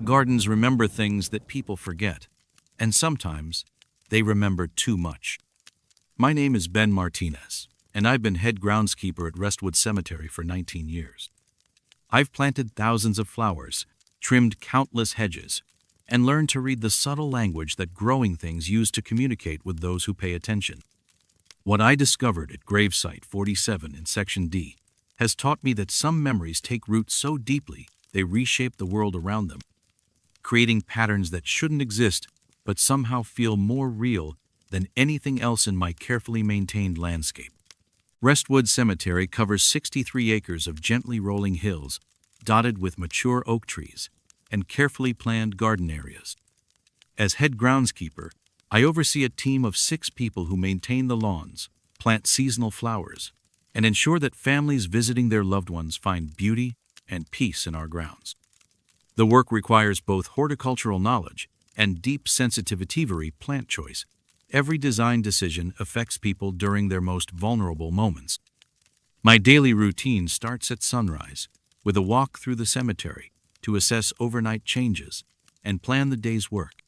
Gardens remember things that people forget, and sometimes they remember too much. My name is Ben Martinez, and I've been head groundskeeper at Restwood Cemetery for 19 years. I've planted thousands of flowers, trimmed countless hedges, and learned to read the subtle language that growing things use to communicate with those who pay attention. What I discovered at Gravesite 47 in Section D has taught me that some memories take root so deeply they reshape the world around them, creating patterns that shouldn't exist but somehow feel more real than anything else in my carefully maintained landscape. Restwood Cemetery covers 63 acres of gently rolling hills dotted with mature oak trees and carefully planned garden areas. As head groundskeeper, I oversee a team of 6 people who maintain the lawns, plant seasonal flowers, and ensure that families visiting their loved ones find beauty and peace in our grounds. The work requires both horticultural knowledge and deep sensitivity plant choice. Every design decision affects people during their most vulnerable moments. My daily routine starts at sunrise with a walk through the cemetery to assess overnight changes and plan the day's work.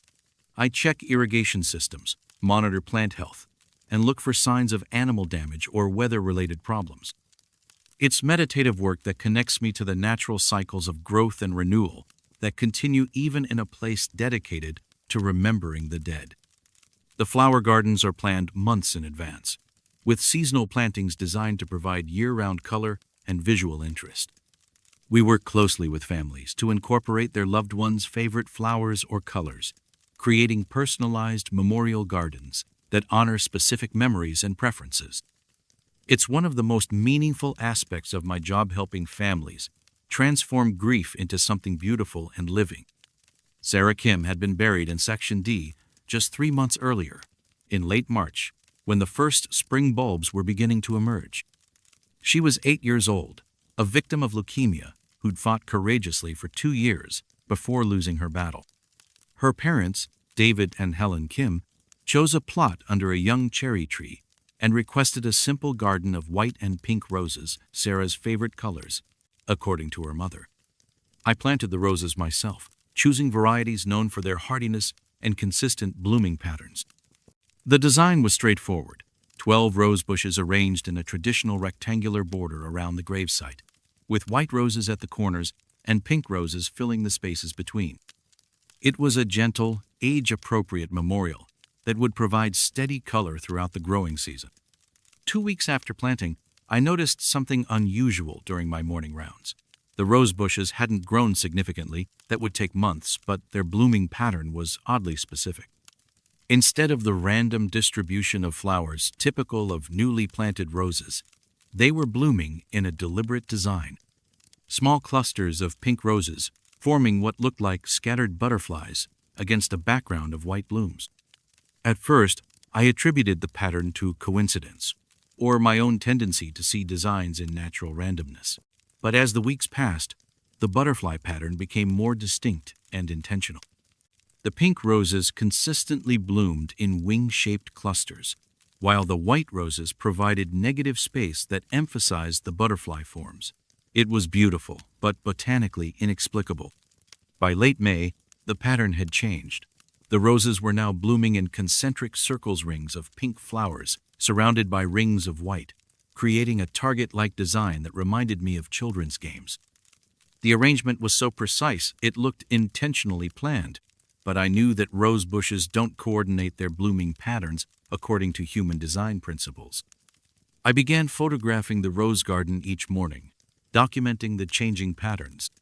I check irrigation systems, monitor plant health, and look for signs of animal damage or weather-related problems. It's meditative work that connects me to the natural cycles of growth and renewal that continue even in a place dedicated to remembering the dead. The flower gardens are planned months in advance, with seasonal plantings designed to provide year-round color and visual interest. We work closely with families to incorporate their loved ones' favorite flowers or colors, creating personalized memorial gardens that honor specific memories and preferences. It's one of the most meaningful aspects of my job, helping families transform grief into something beautiful and living. Sarah Kim had been buried in Section D just 3 months earlier, in late March, when the first spring bulbs were beginning to emerge. She was 8 years old, a victim of leukemia who'd fought courageously for 2 years before losing her battle. Her parents, David and Helen Kim, chose a plot under a young cherry tree and requested a simple garden of white and pink roses, Sarah's favorite colors, according to her mother. I planted the roses myself, choosing varieties known for their hardiness and consistent blooming patterns. The design was straightforward: 12 rose bushes arranged in a traditional rectangular border around the gravesite, with white roses at the corners and pink roses filling the spaces between. It was a gentle, age-appropriate memorial that would provide steady color throughout the growing season. 2 weeks after planting, I noticed something unusual during my morning rounds. The rose bushes hadn't grown significantly, that would take months, but their blooming pattern was oddly specific. Instead of the random distribution of flowers typical of newly planted roses, they were blooming in a deliberate design. Small clusters of pink roses forming what looked like scattered butterflies against a background of white blooms. At first, I attributed the pattern to coincidence, or my own tendency to see designs in natural randomness. But as the weeks passed, the butterfly pattern became more distinct and intentional. The pink roses consistently bloomed in wing-shaped clusters, while the white roses provided negative space that emphasized the butterfly forms. It was beautiful, but botanically inexplicable. By late May, the pattern had changed. The roses were now blooming in concentric circles, rings of pink flowers surrounded by rings of white, creating a target-like design that reminded me of children's games. The arrangement was so precise it looked intentionally planned, but I knew that rose bushes don't coordinate their blooming patterns according to human design principles. I began photographing the rose garden each morning, documenting the changing patterns.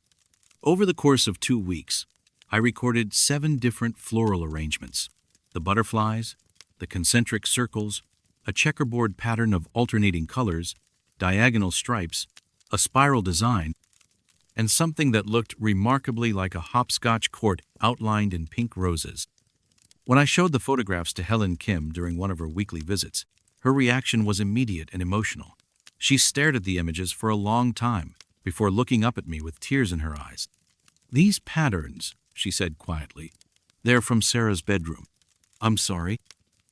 Over the course of 2 weeks, I recorded 7 different floral arrangements: the butterflies, the concentric circles, a checkerboard pattern of alternating colors, diagonal stripes, a spiral design, and something that looked remarkably like a hopscotch court outlined in pink roses. When I showed the photographs to Helen Kim during one of her weekly visits, her reaction was immediate and emotional. She stared at the images for a long time before looking up at me with tears in her eyes. "These patterns," she said quietly, "they're from Sarah's bedroom." "I'm sorry."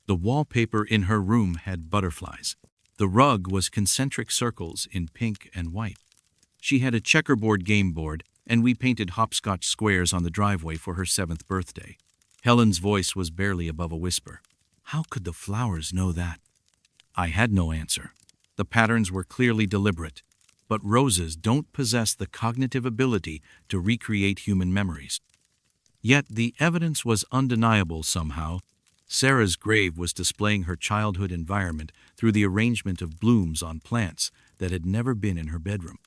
The wallpaper in her room had butterflies. The rug was concentric circles in pink and white. She had a checkerboard game board and we painted hopscotch squares on the driveway for her 7th birthday. Helen's voice was barely above a whisper. How could the flowers know that? I had no answer. The patterns were clearly deliberate, but roses don't possess the cognitive ability to recreate human memories. Yet the evidence was undeniable somehow. Sarah's grave was displaying her childhood environment through the arrangement of blooms on plants that had never been in her bedroom.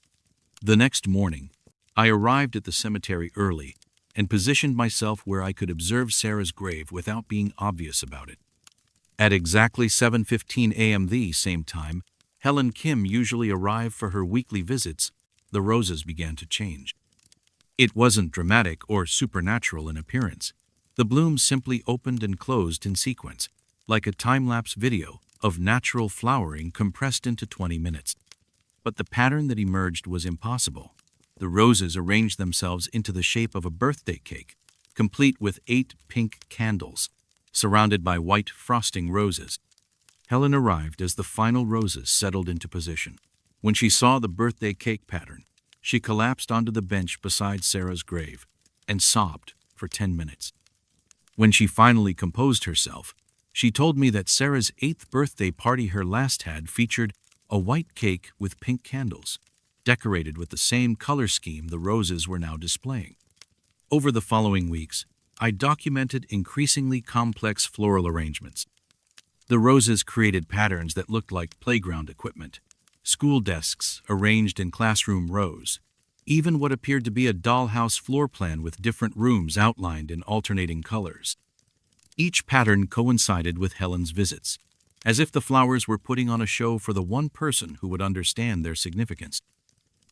The next morning, I arrived at the cemetery early and positioned myself where I could observe Sarah's grave without being obvious about it. At exactly 7:15 a.m. the same time Helen Kim usually arrived for her weekly visits, the roses began to change. It wasn't dramatic or supernatural in appearance. The blooms simply opened and closed in sequence, like a time-lapse video of natural flowering compressed into 20 minutes. But the pattern that emerged was impossible. The roses arranged themselves into the shape of a birthday cake, complete with 8 pink candles, surrounded by white frosting roses. Helen arrived as the final roses settled into position. When she saw the birthday cake pattern, she collapsed onto the bench beside Sarah's grave and sobbed for 10 minutes. When she finally composed herself, she told me that Sarah's 8th birthday party her last had featured a white cake with pink candles, decorated with the same color scheme the roses were now displaying. Over the following weeks, I documented increasingly complex floral arrangements. The roses created patterns that looked like playground equipment, school desks arranged in classroom rows, even what appeared to be a dollhouse floor plan with different rooms outlined in alternating colors. Each pattern coincided with Helen's visits, as if the flowers were putting on a show for the one person who would understand their significance.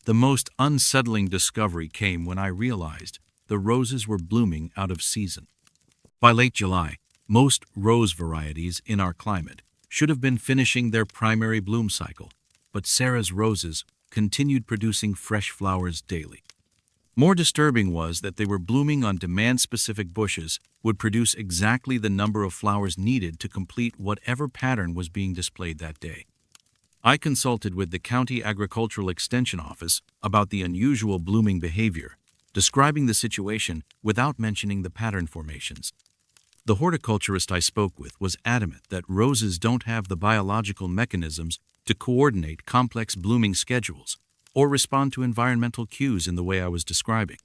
The most unsettling discovery came when I realized the roses were blooming out of season. By late July, most rose varieties in our climate should have been finishing their primary bloom cycle, but Sarah's roses continued producing fresh flowers daily. More disturbing was that they were blooming on demand-specific bushes would produce exactly the number of flowers needed to complete whatever pattern was being displayed that day. I consulted with the County Agricultural Extension Office about the unusual blooming behavior, describing the situation without mentioning the pattern formations. The horticulturist I spoke with was adamant that roses don't have the biological mechanisms to coordinate complex blooming schedules or respond to environmental cues in the way I was describing.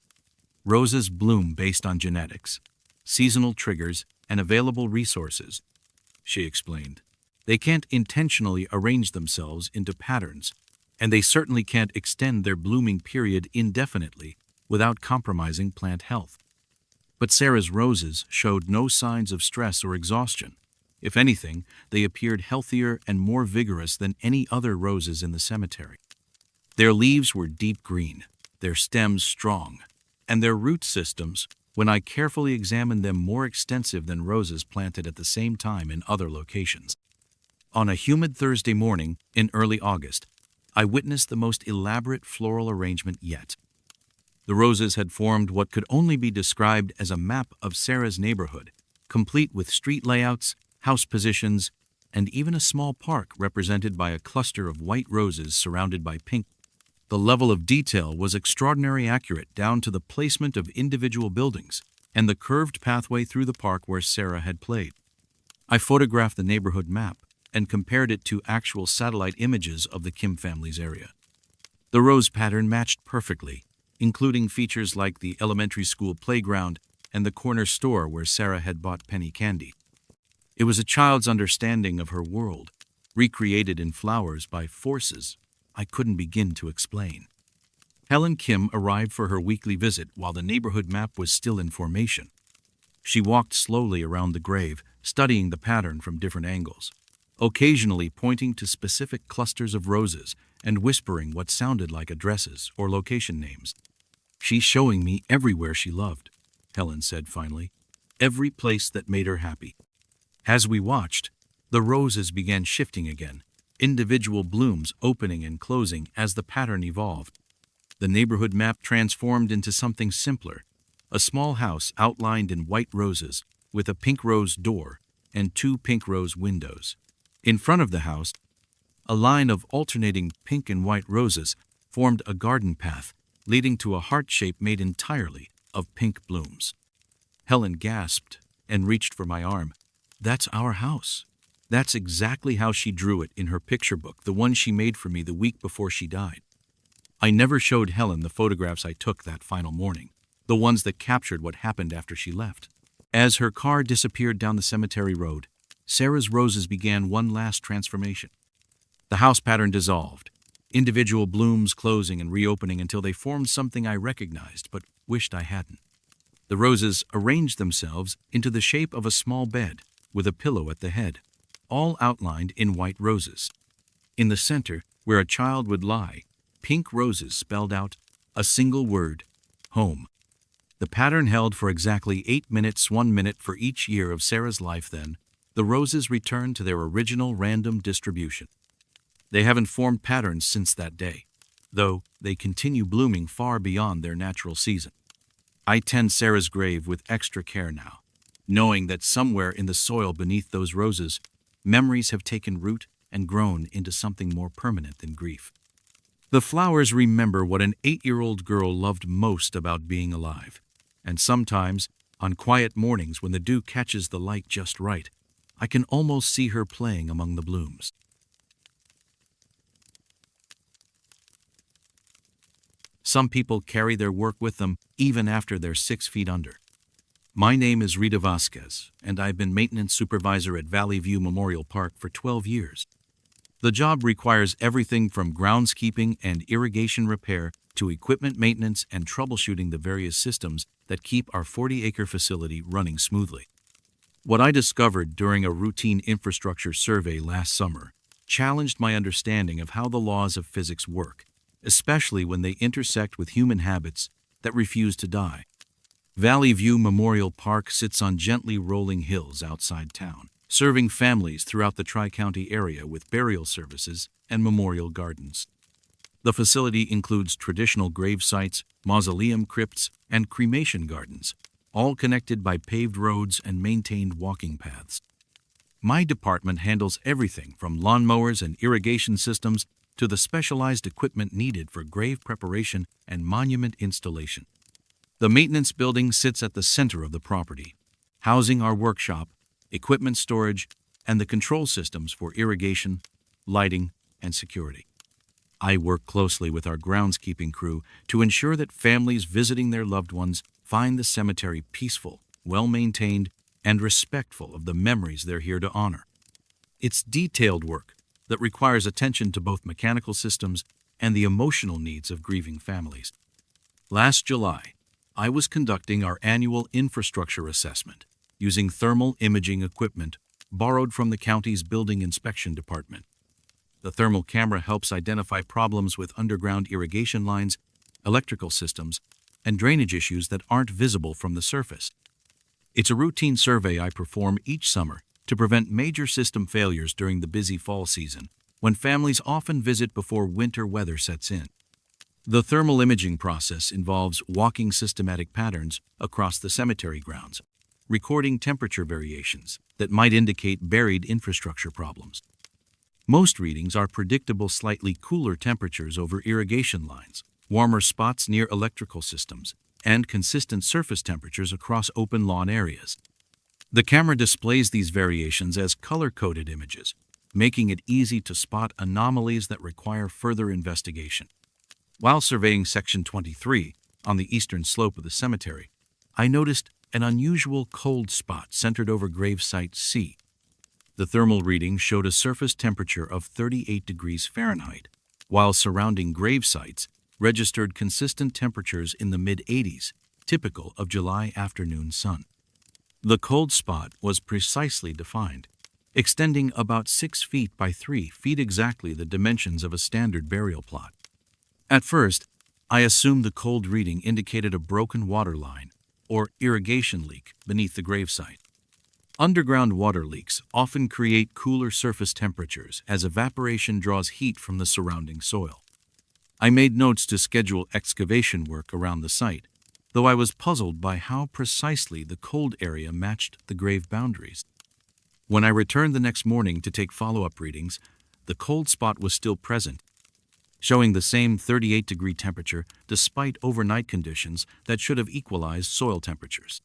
Roses bloom based on genetics, seasonal triggers, and available resources, she explained. They can't intentionally arrange themselves into patterns, and they certainly can't extend their blooming period indefinitely without compromising plant health. But Sarah's roses showed no signs of stress or exhaustion. If anything, they appeared healthier and more vigorous than any other roses in the cemetery. Their leaves were deep green, their stems strong, and their root systems, when I carefully examined them, more extensive than roses planted at the same time in other locations. On a humid Thursday morning in early August, I witnessed the most elaborate floral arrangement yet. The roses had formed what could only be described as a map of Sarah's neighborhood, complete with street layouts, house positions, and even a small park represented by a cluster of white roses surrounded by pink. The level of detail was extraordinarily accurate down to the placement of individual buildings and the curved pathway through the park where Sarah had played. I photographed the neighborhood map and compared it to actual satellite images of the Kim family's area. The rose pattern matched perfectly, including features like the elementary school playground and the corner store where Sarah had bought penny candy. It was a child's understanding of her world, recreated in flowers by forces I couldn't begin to explain. Helen Kim arrived for her weekly visit while the neighborhood map was still in formation. She walked slowly around the grave, studying the pattern from different angles, occasionally pointing to specific clusters of roses and whispering what sounded like addresses or location names. "She's showing me everywhere she loved," Helen said finally, "every place that made her happy." As we watched, the roses began shifting again, individual blooms opening and closing as the pattern evolved. The neighborhood map transformed into something simpler, a small house outlined in white roses with a pink rose door and 2 pink rose windows. In front of the house, a line of alternating pink and white roses formed a garden path leading to a heart shape made entirely of pink blooms. Helen gasped and reached for my arm. "That's our house." That's exactly how she drew it in her picture book, the one she made for me the week before she died. I never showed Helen the photographs I took that final morning, the ones that captured what happened after she left. As her car disappeared down the cemetery road, Sarah's roses began one last transformation. The house pattern dissolved, individual blooms closing and reopening until they formed something I recognized but wished I hadn't. The roses arranged themselves into the shape of a small bed with a pillow at the head, all outlined in white roses. In the center, where a child would lie, pink roses spelled out a single word: home. The pattern held for exactly 8 minutes, 1 minute for each year of Sarah's life. Then, the roses returned to their original random distribution. They haven't formed patterns since that day, though they continue blooming far beyond their natural season. I tend Sarah's grave with extra care now, knowing that somewhere in the soil beneath those roses, memories have taken root and grown into something more permanent than grief. The flowers remember what an 8-year-old girl loved most about being alive, and sometimes, on quiet mornings when the dew catches the light just right, I can almost see her playing among the blooms. Some people carry their work with them even after they're 6 feet under. My name is Rita Vasquez, and I've been maintenance supervisor at Valley View Memorial Park for 12 years. The job requires everything from groundskeeping and irrigation repair to equipment maintenance and troubleshooting the various systems that keep our 40-acre facility running smoothly. What I discovered during a routine infrastructure survey last summer challenged my understanding of how the laws of physics work, especially when they intersect with human habits that refuse to die. Valley View Memorial Park sits on gently rolling hills outside town, serving families throughout the Tri-County area with burial services and memorial gardens. The facility includes traditional grave sites, mausoleum crypts, and cremation gardens, all connected by paved roads and maintained walking paths. My department handles everything from lawnmowers and irrigation systems to the specialized equipment needed for grave preparation and monument installation. The maintenance building sits at the center of the property, housing our workshop, equipment storage, and the control systems for irrigation, lighting, and security. I work closely with our groundskeeping crew to ensure that families visiting their loved ones find the cemetery peaceful, well-maintained, and respectful of the memories they're here to honor. It's detailed work that requires attention to both mechanical systems and the emotional needs of grieving families. Last July, I was conducting our annual infrastructure assessment using thermal imaging equipment borrowed from the county's building inspection department. The thermal camera helps identify problems with underground irrigation lines, electrical systems, and drainage issues that aren't visible from the surface. It's a routine survey I perform each summer to prevent major system failures during the busy fall season, when families often visit before winter weather sets in. The thermal imaging process involves walking systematic patterns across the cemetery grounds, recording temperature variations that might indicate buried infrastructure problems. Most readings are predictable slightly cooler temperatures over irrigation lines, warmer spots near electrical systems, and consistent surface temperatures across open lawn areas. The camera displays these variations as color-coded images, making it easy to spot anomalies that require further investigation. While surveying Section 23 on the eastern slope of the cemetery, I noticed an unusual cold spot centered over gravesite C. The thermal reading showed a surface temperature of 38 degrees Fahrenheit, while surrounding grave sites registered consistent temperatures in the mid-80s, typical of July afternoon sun. The cold spot was precisely defined, extending about 6 feet by 3 feet, exactly the dimensions of a standard burial plot. At first, I assumed the cold reading indicated a broken water line or irrigation leak beneath the gravesite. Underground water leaks often create cooler surface temperatures as evaporation draws heat from the surrounding soil. I made notes to schedule excavation work around the site, though I was puzzled by how precisely the cold area matched the grave boundaries. When I returned the next morning to take follow-up readings, the cold spot was still present, showing the same 38-degree temperature despite overnight conditions that should have equalized soil temperatures.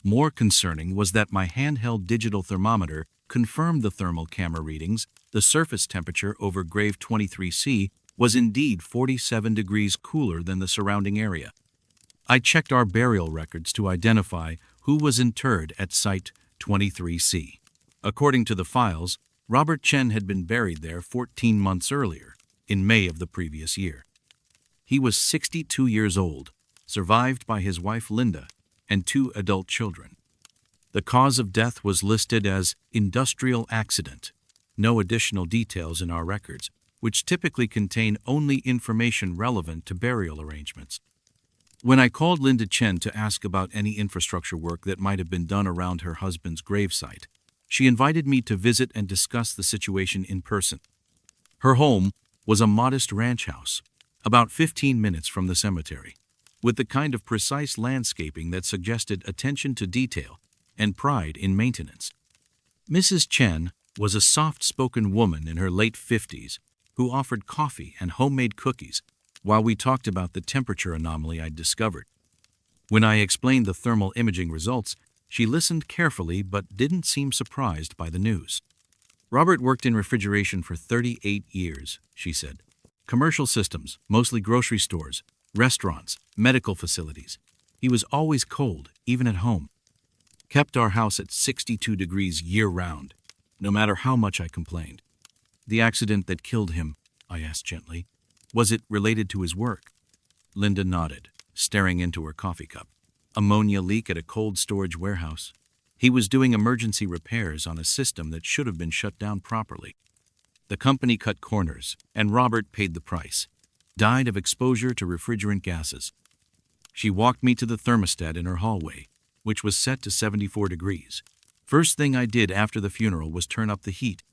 More concerning was that my handheld digital thermometer confirmed the thermal camera readings. The surface temperature over grave 23C was indeed 47 degrees cooler than the surrounding area. I checked our burial records to identify who was interred at Site 23C. According to the files, Robert Chen had been buried there 14 months earlier, in May of the previous year. He was 62 years old, survived by his wife Linda and 2 adult children. The cause of death was listed as industrial accident. No additional details in our records, which typically contain only information relevant to burial arrangements. When I called Linda Chen to ask about any infrastructure work that might have been done around her husband's gravesite, she invited me to visit and discuss the situation in person. Her home was a modest ranch house, about 15 minutes from the cemetery, with the kind of precise landscaping that suggested attention to detail and pride in maintenance. Mrs. Chen was a soft-spoken woman in her late 50s who offered coffee and homemade cookies while we talked about the temperature anomaly I'd discovered. When I explained the thermal imaging results, she listened carefully but didn't seem surprised by the news. Robert worked in refrigeration for 38 years, she said. Commercial systems, mostly grocery stores, restaurants, medical facilities. He was always cold, even at home. Kept our house at 62 degrees year-round, no matter how much I complained. The accident that killed him, I asked gently, was it related to his work? Linda nodded, staring into her coffee cup. Ammonia leak at a cold storage warehouse. He was doing emergency repairs on a system that should have been shut down properly. The company cut corners, and Robert paid the price. Died of exposure to refrigerant gases. She walked me to the thermostat in her hallway, which was set to 74 degrees. First thing I did after the funeral was turn up the heat.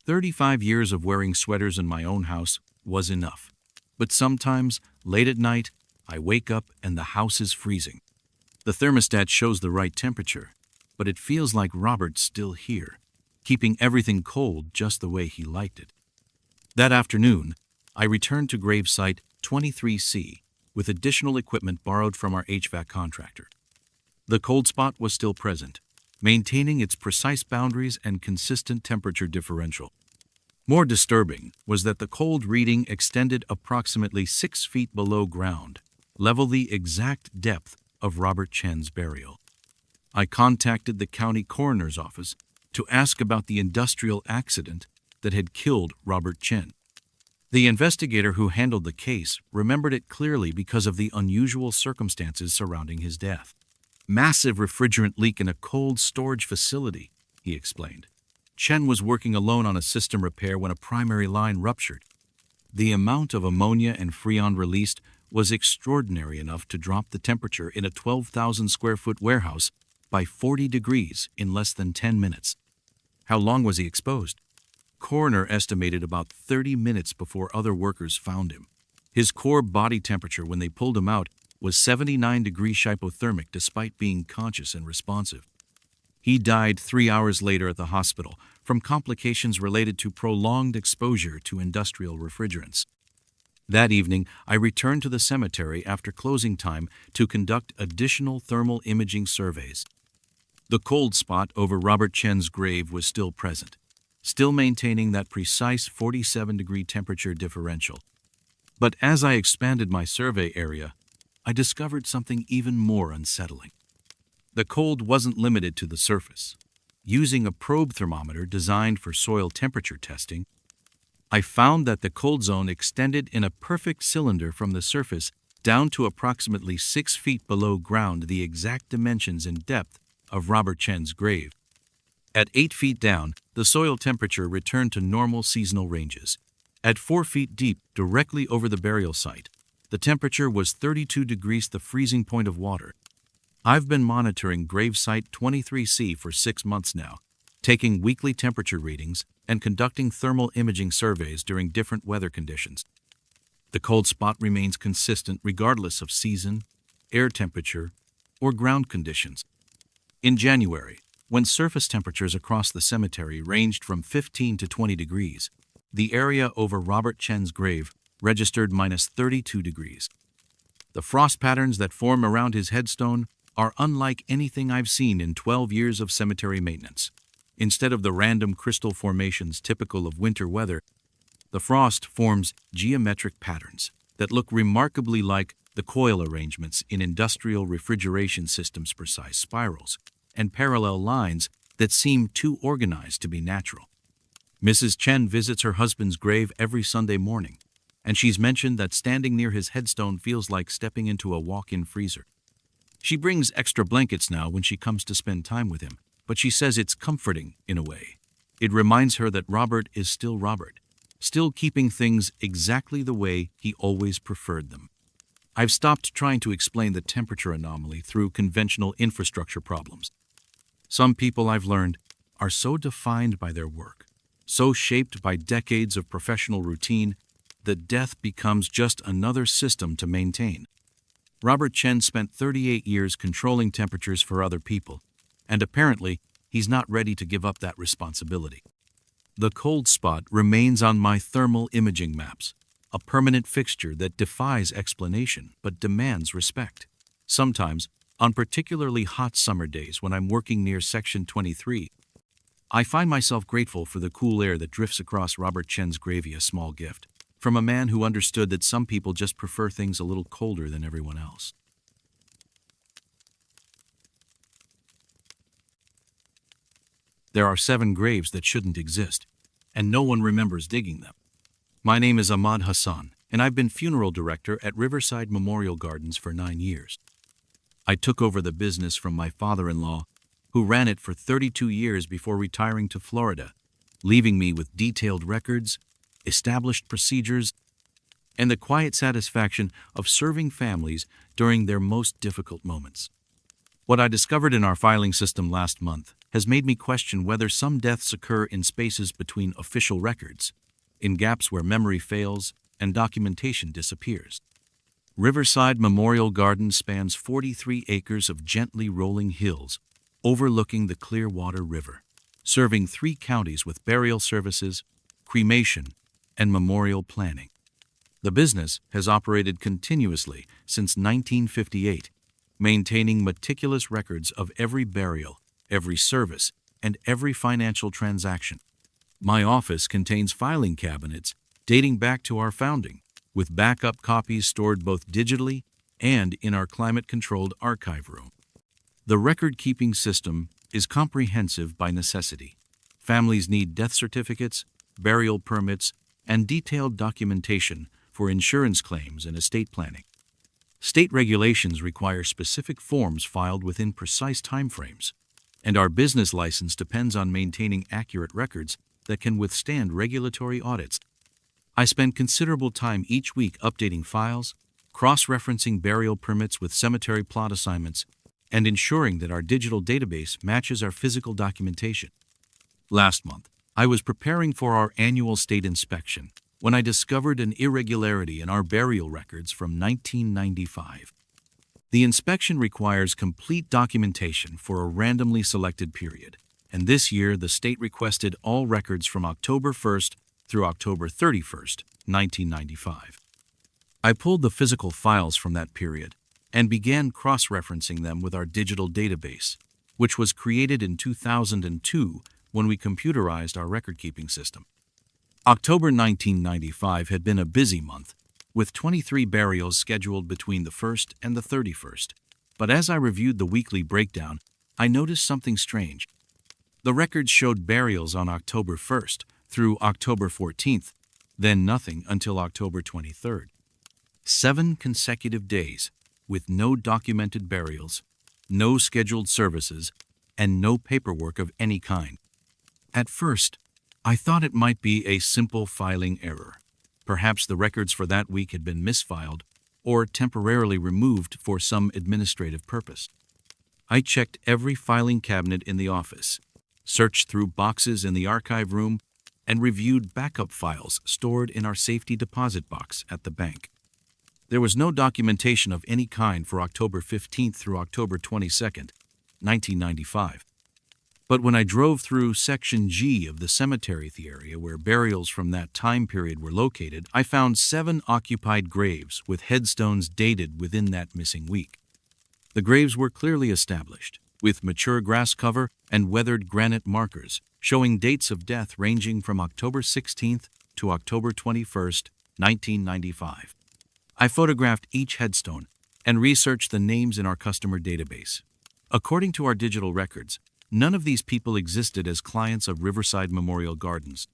35 years of wearing sweaters in my own house was enough. But sometimes, late at night, I wake up and the house is freezing. The thermostat shows the right temperature, but it feels like Robert's still here, keeping everything cold just the way he liked it. That afternoon, I returned to gravesite 23C with additional equipment borrowed from our HVAC contractor. The cold spot was still present, maintaining its precise boundaries and consistent temperature differential. More disturbing was that the cold reading extended approximately 6 feet below ground, level the exact depth of Robert Chen's burial. I contacted the county coroner's office to ask about the industrial accident that had killed Robert Chen. The investigator who handled the case remembered it clearly because of the unusual circumstances surrounding his death. Massive refrigerant leak in a cold storage facility, he explained. Chen was working alone on a system repair when a primary line ruptured. The amount of ammonia and freon released was extraordinary enough to drop the temperature in a 12,000 square foot warehouse by 40 degrees in less than 10 minutes. How long was he exposed? Coroner estimated about 30 minutes before other workers found him. His core body temperature when they pulled him out was 79 degrees hypothermic despite being conscious and responsive. He died 3 hours later at the hospital from complications related to prolonged exposure to industrial refrigerants. That evening, I returned to the cemetery after closing time to conduct additional thermal imaging surveys. The cold spot over Robert Chen's grave was still present, still maintaining that precise 47-degree temperature differential. But as I expanded my survey area, I discovered something even more unsettling. The cold wasn't limited to the surface. Using a probe thermometer designed for soil temperature testing, I found that the cold zone extended in a perfect cylinder from the surface down to approximately 6 feet below ground, the exact dimensions and depth of Robert Chen's grave. At 8 feet down, the soil temperature returned to normal seasonal ranges. At 4 feet deep, directly over the burial site, the temperature was 32 degrees, the freezing point of water. I've been monitoring gravesite 23C for 6 months now, taking weekly temperature readings and conducting thermal imaging surveys during different weather conditions. The cold spot remains consistent regardless of season, air temperature, or ground conditions. In January, when surface temperatures across the cemetery ranged from 15 to 20 degrees, the area over Robert Chen's grave registered -32 degrees. The frost patterns that form around his headstone are unlike anything I've seen in 12 years of cemetery maintenance. Instead of the random crystal formations typical of winter weather, the frost forms geometric patterns that look remarkably like the coil arrangements in industrial refrigeration systems, precise spirals, and parallel lines that seem too organized to be natural. Mrs. Chen visits her husband's grave every Sunday morning, and she's mentioned that standing near his headstone feels like stepping into a walk-in freezer. She brings extra blankets now when she comes to spend time with him, but she says it's comforting in a way. It reminds her that Robert is still Robert, still keeping things exactly the way he always preferred them. I've stopped trying to explain the temperature anomaly through conventional infrastructure problems. Some people, I've learned, are so defined by their work, so shaped by decades of professional routine, that death becomes just another system to maintain. Robert Chen spent 38 years controlling temperatures for other people, and apparently he's not ready to give up that responsibility. The cold spot remains on my thermal imaging maps, a permanent fixture that defies explanation but demands respect. Sometimes, on particularly hot summer days when I'm working near Section 23, I find myself grateful for the cool air that drifts across Robert Chen's grave, a small gift from a man who understood that some people just prefer things a little colder than everyone else. There are 7 graves that shouldn't exist, and no one remembers digging them. My name is Ahmad Hassan, and I've been funeral director at Riverside Memorial Gardens for 9 years. I took over the business from my father-in-law, who ran it for 32 years before retiring to Florida, leaving me with detailed records, established procedures, and the quiet satisfaction of serving families during their most difficult moments. What I discovered in our filing system last month has made me question whether some deaths occur in spaces between official records, in gaps where memory fails and documentation disappears. Riverside Memorial Garden spans 43 acres of gently rolling hills overlooking the Clearwater River, serving 3 counties with burial services, cremation, and memorial planning. The business has operated continuously since 1958, maintaining meticulous records of every burial, every service, and every financial transaction. My office contains filing cabinets dating back to our founding, with backup copies stored both digitally and in our climate-controlled archive room. The record-keeping system is comprehensive by necessity. Families need death certificates, burial permits, and detailed documentation for insurance claims and estate planning. State regulations require specific forms filed within precise timeframes, and our business license depends on maintaining accurate records that can withstand regulatory audits. I spend considerable time each week updating files, cross-referencing burial permits with cemetery plot assignments, and ensuring that our digital database matches our physical documentation. Last month, I was preparing for our annual state inspection when I discovered an irregularity in our burial records from 1995. The inspection requires complete documentation for a randomly selected period, and this year the state requested all records from October 1st through October 31st, 1995. I pulled the physical files from that period and began cross-referencing them with our digital database, which was created in 2002 when we computerized our record-keeping system. October 1995 had been a busy month, with 23 burials scheduled between the 1st and the 31st. But as I reviewed the weekly breakdown, I noticed something strange. The records showed burials on October 1st through October 14th, then nothing until October 23rd. 7 consecutive days with no documented burials, no scheduled services, and no paperwork of any kind. At first, I thought it might be a simple filing error. Perhaps the records for that week had been misfiled or temporarily removed for some administrative purpose. I checked every filing cabinet in the office, searched through boxes in the archive room, and reviewed backup files stored in our safety deposit box at the bank. There was no documentation of any kind for October 15th through October 22nd, 1995. But when I drove through Section G of the cemetery, the area where burials from that time period were located, I found 7 occupied graves with headstones dated within that missing week. The graves were clearly established, with mature grass cover and weathered granite markers, showing dates of death ranging from October 16th to October 21st, 1995. I photographed each headstone and researched the names in our customer database. According to our digital records, none of these people existed as clients of Riverside Memorial Gardens.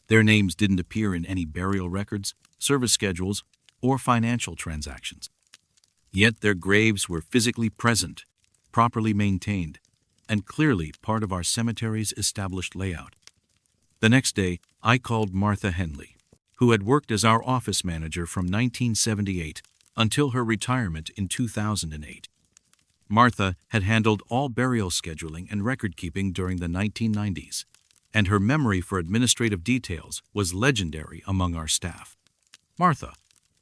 Their names didn't appear in any burial records, service schedules, or financial transactions. Yet their graves were physically present, properly maintained, and clearly part of our cemetery's established layout. The next day, I called Martha Henley, who had worked as our office manager from 1978 until her retirement in 2008. Martha had handled all burial scheduling and record-keeping during the 1990s, and her memory for administrative details was legendary among our staff. "Martha,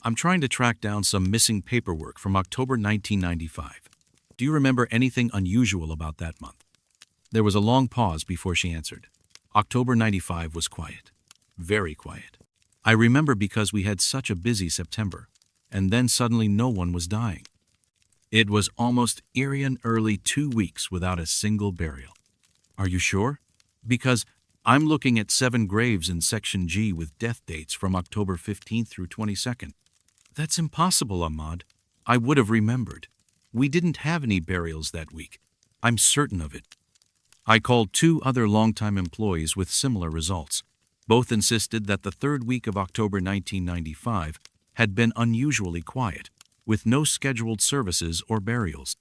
I'm trying to track down some missing paperwork from October 1995. Do you remember anything unusual about that month?" There was a long pause before she answered. October 95 was quiet. Very quiet. I remember because we had such a busy September, and then suddenly no one was dying. It was almost eerie and early 2 weeks without a single burial. "Are you sure? Because I'm looking at 7 graves in Section G with death dates from October 15th through 22nd. "That's impossible, Ahmad. I would have remembered. We didn't have any burials that week. I'm certain of it." I called 2 other longtime employees with similar results. Both insisted that the 3rd week of October 1995 had been unusually quiet, with no scheduled services or burials.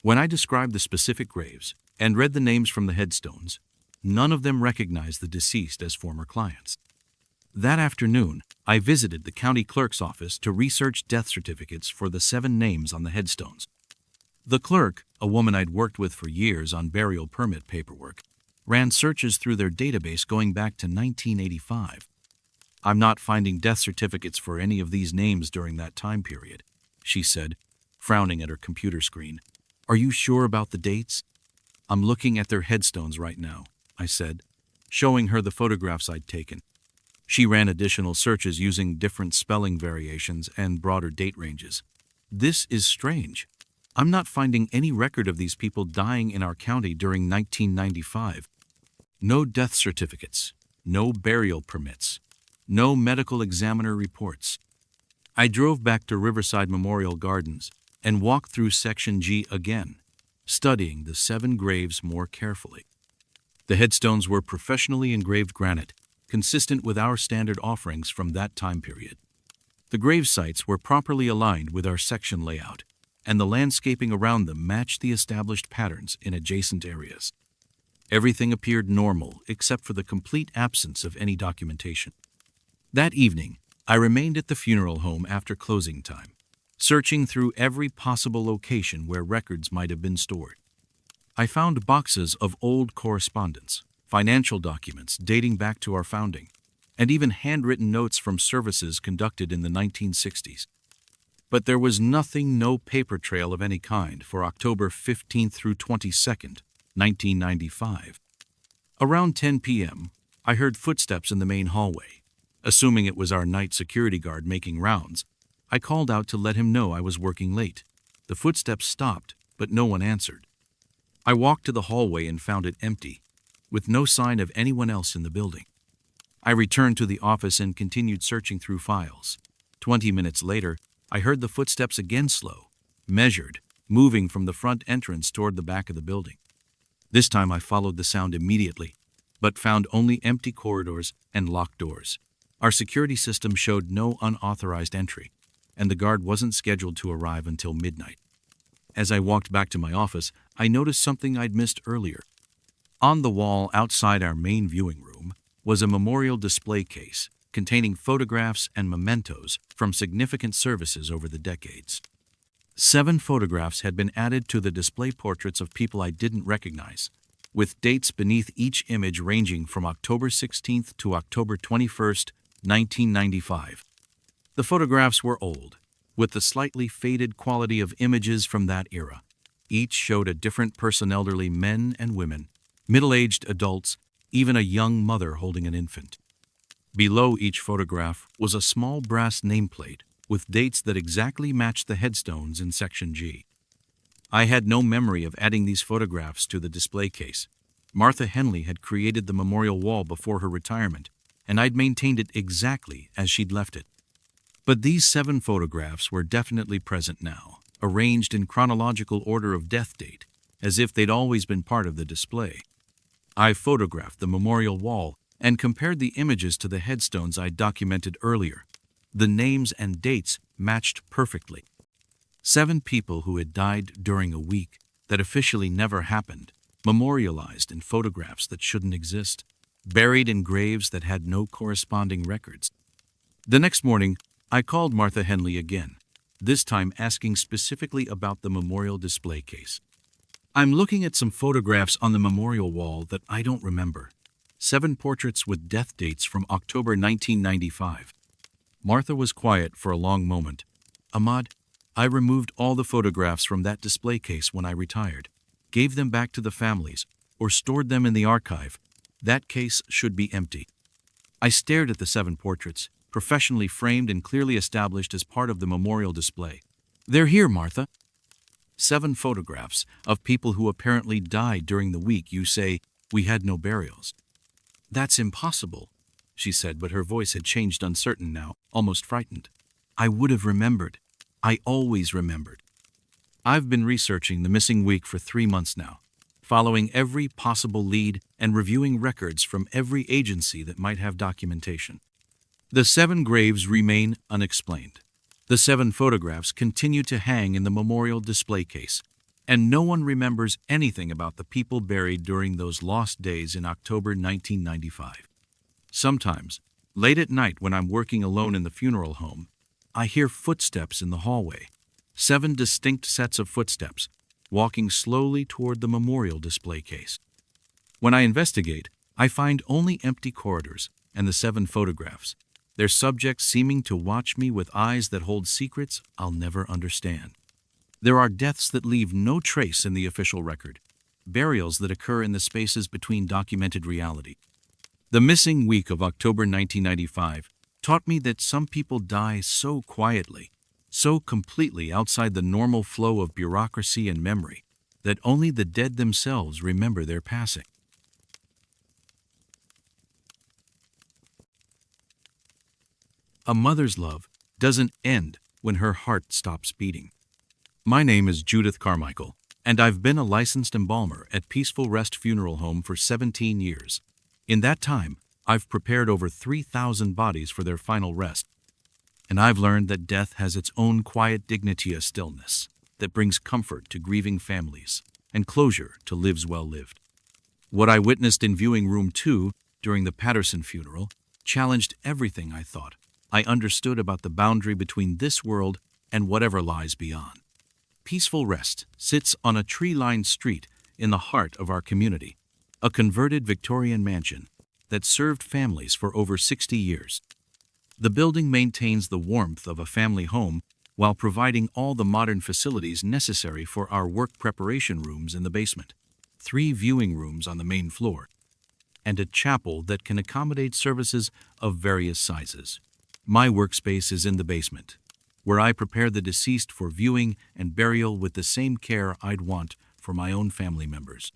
When I described the specific graves and read the names from the headstones, none of them recognized the deceased as former clients. That afternoon, I visited the county clerk's office to research death certificates for the 7 names on the headstones. The clerk, a woman I'd worked with for years on burial permit paperwork, ran searches through their database going back to 1985. "I'm not finding death certificates for any of these names during that time period," she said, frowning at her computer screen. "Are you sure about the dates?" "I'm looking at their headstones right now," I said, showing her the photographs I'd taken. She ran additional searches using different spelling variations and broader date ranges. "This is strange. I'm not finding any record of these people dying in our county during 1995. No death certificates, no burial permits, no medical examiner reports." I drove back to Riverside Memorial Gardens and walked through Section G again, studying the 7 graves more carefully. The headstones were professionally engraved granite, consistent with our standard offerings from that time period. The grave sites were properly aligned with our section layout, and the landscaping around them matched the established patterns in adjacent areas. Everything appeared normal except for the complete absence of any documentation. That evening, I remained at the funeral home after closing time, searching through every possible location where records might have been stored. I found boxes of old correspondence, financial documents dating back to our founding, and even handwritten notes from services conducted in the 1960s. But there was no paper trail of any kind for October 15th through 22nd, 1995. Around 10 p.m., I heard footsteps in the main hallway. Assuming it was our night security guard making rounds, I called out to let him know I was working late. The footsteps stopped, but no one answered. I walked to the hallway and found it empty, with no sign of anyone else in the building. I returned to the office and continued searching through files. 20 minutes later, I heard the footsteps again slow, measured, moving from the front entrance toward the back of the building. This time I followed the sound immediately, but found only empty corridors and locked doors. Our security system showed no unauthorized entry, and the guard wasn't scheduled to arrive until midnight. As I walked back to my office, I noticed something I'd missed earlier. On the wall outside our main viewing room was a memorial display case containing photographs and mementos from significant services over the decades. 7 photographs had been added to the display portraits of people I didn't recognize, with dates beneath each image ranging from October 16th to October 21st, 1995. The photographs were old, with the slightly faded quality of images from that era. Each showed a different person, elderly men and women, middle-aged adults, even a young mother holding an infant. Below each photograph was a small brass nameplate with dates that exactly matched the headstones in Section G. I had no memory of adding these photographs to the display case. Martha Henley had created the memorial wall before her retirement, and I'd maintained it exactly as she'd left it. But these 7 photographs were definitely present now, arranged in chronological order of death date, as if they'd always been part of the display. I photographed the memorial wall and compared the images to the headstones I'd documented earlier. The names and dates matched perfectly. 7 people who had died during a week that officially never happened, memorialized in photographs that shouldn't exist, buried in graves that had no corresponding records. The next morning, I called Martha Henley again, this time asking specifically about the memorial display case. "I'm looking at some photographs on the memorial wall that I don't remember. 7 portraits with death dates from October 1995. Martha was quiet for a long moment. "Ahmad, I removed all the photographs from that display case when I retired, gave them back to the families, or stored them in the archive. That case should be empty." I stared at the 7 portraits, professionally framed and clearly established as part of the memorial display. "They're here, Martha." 7 photographs of people who apparently died during the week you say we had no burials. "That's impossible," she said, but her voice had changed, uncertain now, almost frightened. "I would have remembered. I always remembered. I've been researching the missing week for 3 months now, following every possible lead and reviewing records from every agency that might have documentation. The 7 graves remain unexplained. The 7 photographs continue to hang in the memorial display case, and no one remembers anything about the people buried during those lost days in October 1995. Sometimes, late at night when I'm working alone in the funeral home, I hear footsteps in the hallway, 7 distinct sets of footsteps, walking slowly toward the memorial display case. When I investigate, I find only empty corridors and the 7 photographs, their subjects seeming to watch me with eyes that hold secrets I'll never understand. There are deaths that leave no trace in the official record, burials that occur in the spaces between documented reality. The missing week of October 1995 taught me that some people die so quietly, so completely outside the normal flow of bureaucracy and memory, that only the dead themselves remember their passing. A mother's love doesn't end when her heart stops beating. My name is Judith Carmichael, and I've been a licensed embalmer at Peaceful Rest Funeral Home for 17 years. In that time, I've prepared over 3,000 bodies for their final rest, and I've learned that death has its own quiet dignity of stillness that brings comfort to grieving families and closure to lives well lived. What I witnessed in viewing room 2 during the Patterson funeral challenged everything I thought I understood about the boundary between this world and whatever lies beyond. Peaceful Rest sits on a tree-lined street in the heart of our community, a converted Victorian mansion that served families for over 60 years. The building maintains the warmth of a family home while providing all the modern facilities necessary for our work preparation rooms in the basement, 3 viewing rooms on the main floor, and a chapel that can accommodate services of various sizes. My workspace is in the basement, where I prepare the deceased for viewing and burial with the same care I'd want for my own family members.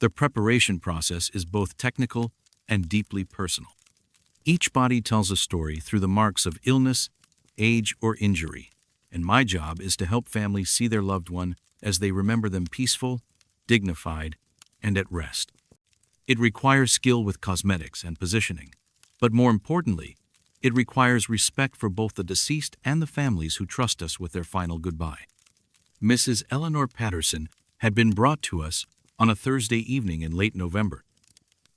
The preparation process is both technical and deeply personal. Each body tells a story through the marks of illness, age, or injury, and my job is to help families see their loved one as they remember them peaceful, dignified, and at rest. It requires skill with cosmetics and positioning, but more importantly, it requires respect for both the deceased and the families who trust us with their final goodbye. Mrs. Eleanor Patterson had been brought to us on a Thursday evening in late November.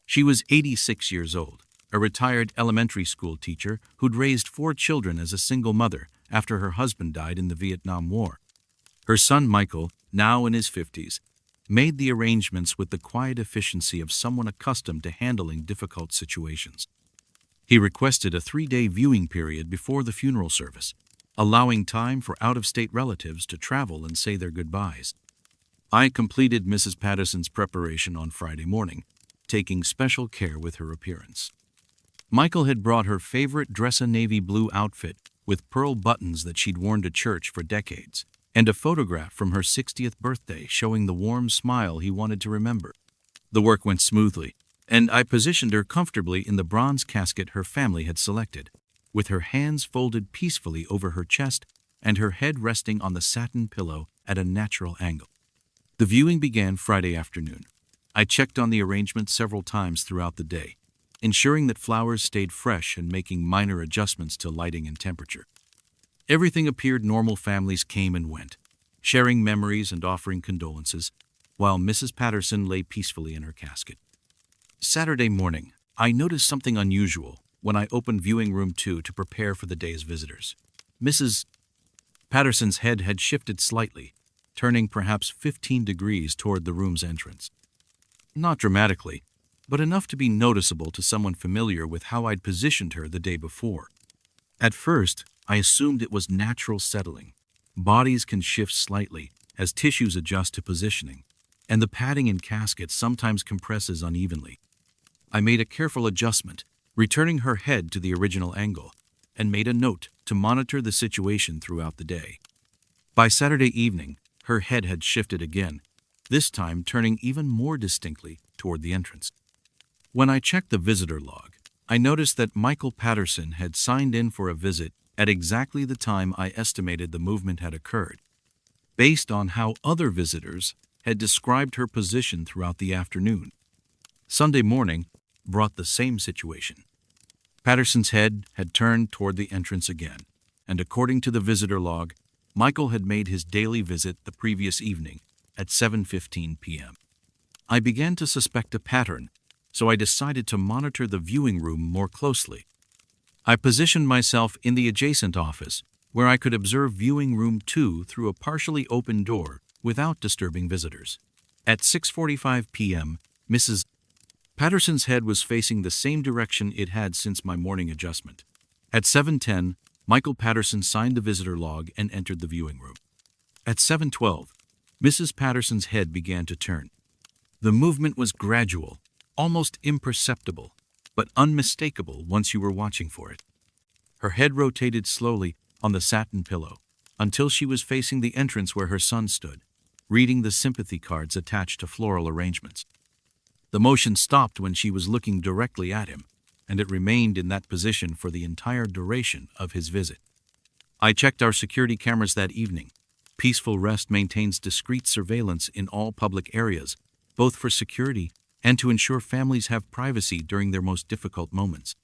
She was 86 years old, a retired elementary school teacher who'd raised 4 children as a single mother after her husband died in the Vietnam War. Her son Michael, now in his 50s, made the arrangements with the quiet efficiency of someone accustomed to handling difficult situations. He requested a 3-day viewing period before the funeral service, allowing time for out-of-state relatives to travel and say their goodbyes. I completed Mrs. Patterson's preparation on Friday morning, taking special care with her appearance. Michael had brought her favorite dress, a navy blue outfit with pearl buttons that she'd worn to church for decades, and a photograph from her 60th birthday showing the warm smile he wanted to remember. The work went smoothly, and I positioned her comfortably in the bronze casket her family had selected, with her hands folded peacefully over her chest and her head resting on the satin pillow at a natural angle. The viewing began Friday afternoon. I checked on the arrangement several times throughout the day, ensuring that flowers stayed fresh and making minor adjustments to lighting and temperature. Everything appeared normal. Families came and went, sharing memories and offering condolences, while Mrs. Patterson lay peacefully in her casket. Saturday morning, I noticed something unusual when I opened viewing room 2 to prepare for the day's visitors. Mrs. Patterson's head had shifted slightly, turning perhaps 15 degrees toward the room's entrance. Not dramatically, but enough to be noticeable to someone familiar with how I'd positioned her the day before. At first, I assumed it was natural settling. Bodies can shift slightly as tissues adjust to positioning, and the padding in caskets sometimes compresses unevenly. I made a careful adjustment, returning her head to the original angle, and made a note to monitor the situation throughout the day. By Saturday evening, her head had shifted again, this time turning even more distinctly toward the entrance. When I checked the visitor log, I noticed that Michael Patterson had signed in for a visit at exactly the time I estimated the movement had occurred, based on how other visitors had described her position throughout the afternoon. Sunday morning brought the same situation. Patterson's head had turned toward the entrance again, and according to the visitor log, Michael had made his daily visit the previous evening at 7:15 p.m. I began to suspect a pattern, so I decided to monitor the viewing room more closely. I positioned myself in the adjacent office, where I could observe viewing room 2 through a partially open door without disturbing visitors. At 6:45 p.m., Mrs. Patterson's head was facing the same direction it had since my morning adjustment. At 7:10, Michael Patterson signed the visitor log and entered the viewing room. At 7:12, Mrs. Patterson's head began to turn. The movement was gradual, almost imperceptible, but unmistakable once you were watching for it. Her head rotated slowly on the satin pillow until she was facing the entrance where her son stood, reading the sympathy cards attached to floral arrangements. The motion stopped when she was looking directly at him, and it remained in that position for the entire duration of his visit. I checked our security cameras that evening. Peaceful Rest maintains discreet surveillance in all public areas, both for security and to ensure families have privacy during their most difficult moments.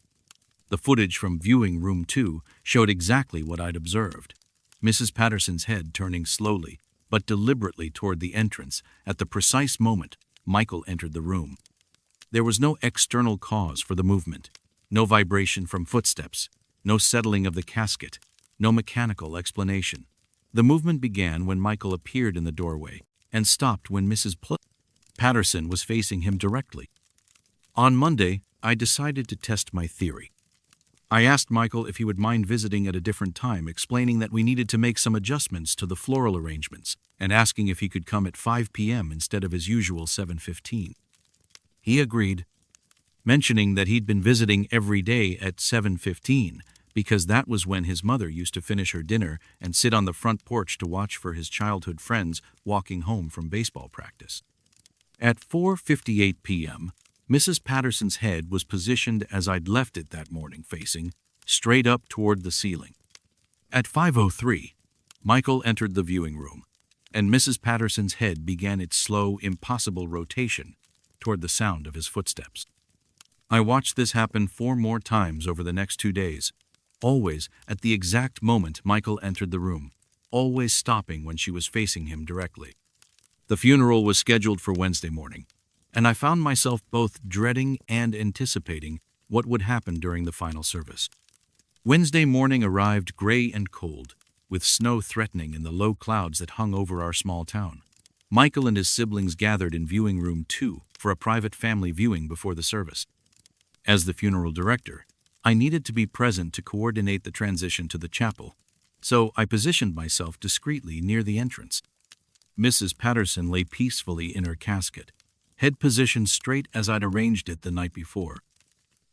The footage from viewing room 2 showed exactly what I'd observed. Mrs. Patterson's head turning slowly, but deliberately toward the entrance at the precise moment Michael entered the room. There was no external cause for the movement, no vibration from footsteps, no settling of the casket, no mechanical explanation. The movement began when Michael appeared in the doorway and stopped when Mrs. Patterson was facing him directly. On Monday, I decided to test my theory. I asked Michael if he would mind visiting at a different time, explaining that we needed to make some adjustments to the floral arrangements and asking if he could come at 5 p.m. instead of his usual 7:15. He agreed, mentioning that he'd been visiting every day at 7:15 because that was when his mother used to finish her dinner and sit on the front porch to watch for his childhood friends walking home from baseball practice. At 4:58 p.m., Mrs. Patterson's head was positioned as I'd left it that morning, facing straight up toward the ceiling. At 5:03, Michael entered the viewing room, and Mrs. Patterson's head began its slow, impossible rotation toward the sound of his footsteps. I watched this happen 4 more times over the next 2 days, always at the exact moment Michael entered the room, always stopping when she was facing him directly. The funeral was scheduled for Wednesday morning, and I found myself both dreading and anticipating what would happen during the final service. Wednesday morning arrived gray and cold, with snow threatening in the low clouds that hung over our small town. Michael and his siblings gathered in viewing room 2 for a private family viewing before the service. As the funeral director, I needed to be present to coordinate the transition to the chapel, so I positioned myself discreetly near the entrance. Mrs. Patterson lay peacefully in her casket, head positioned straight as I'd arranged it the night before.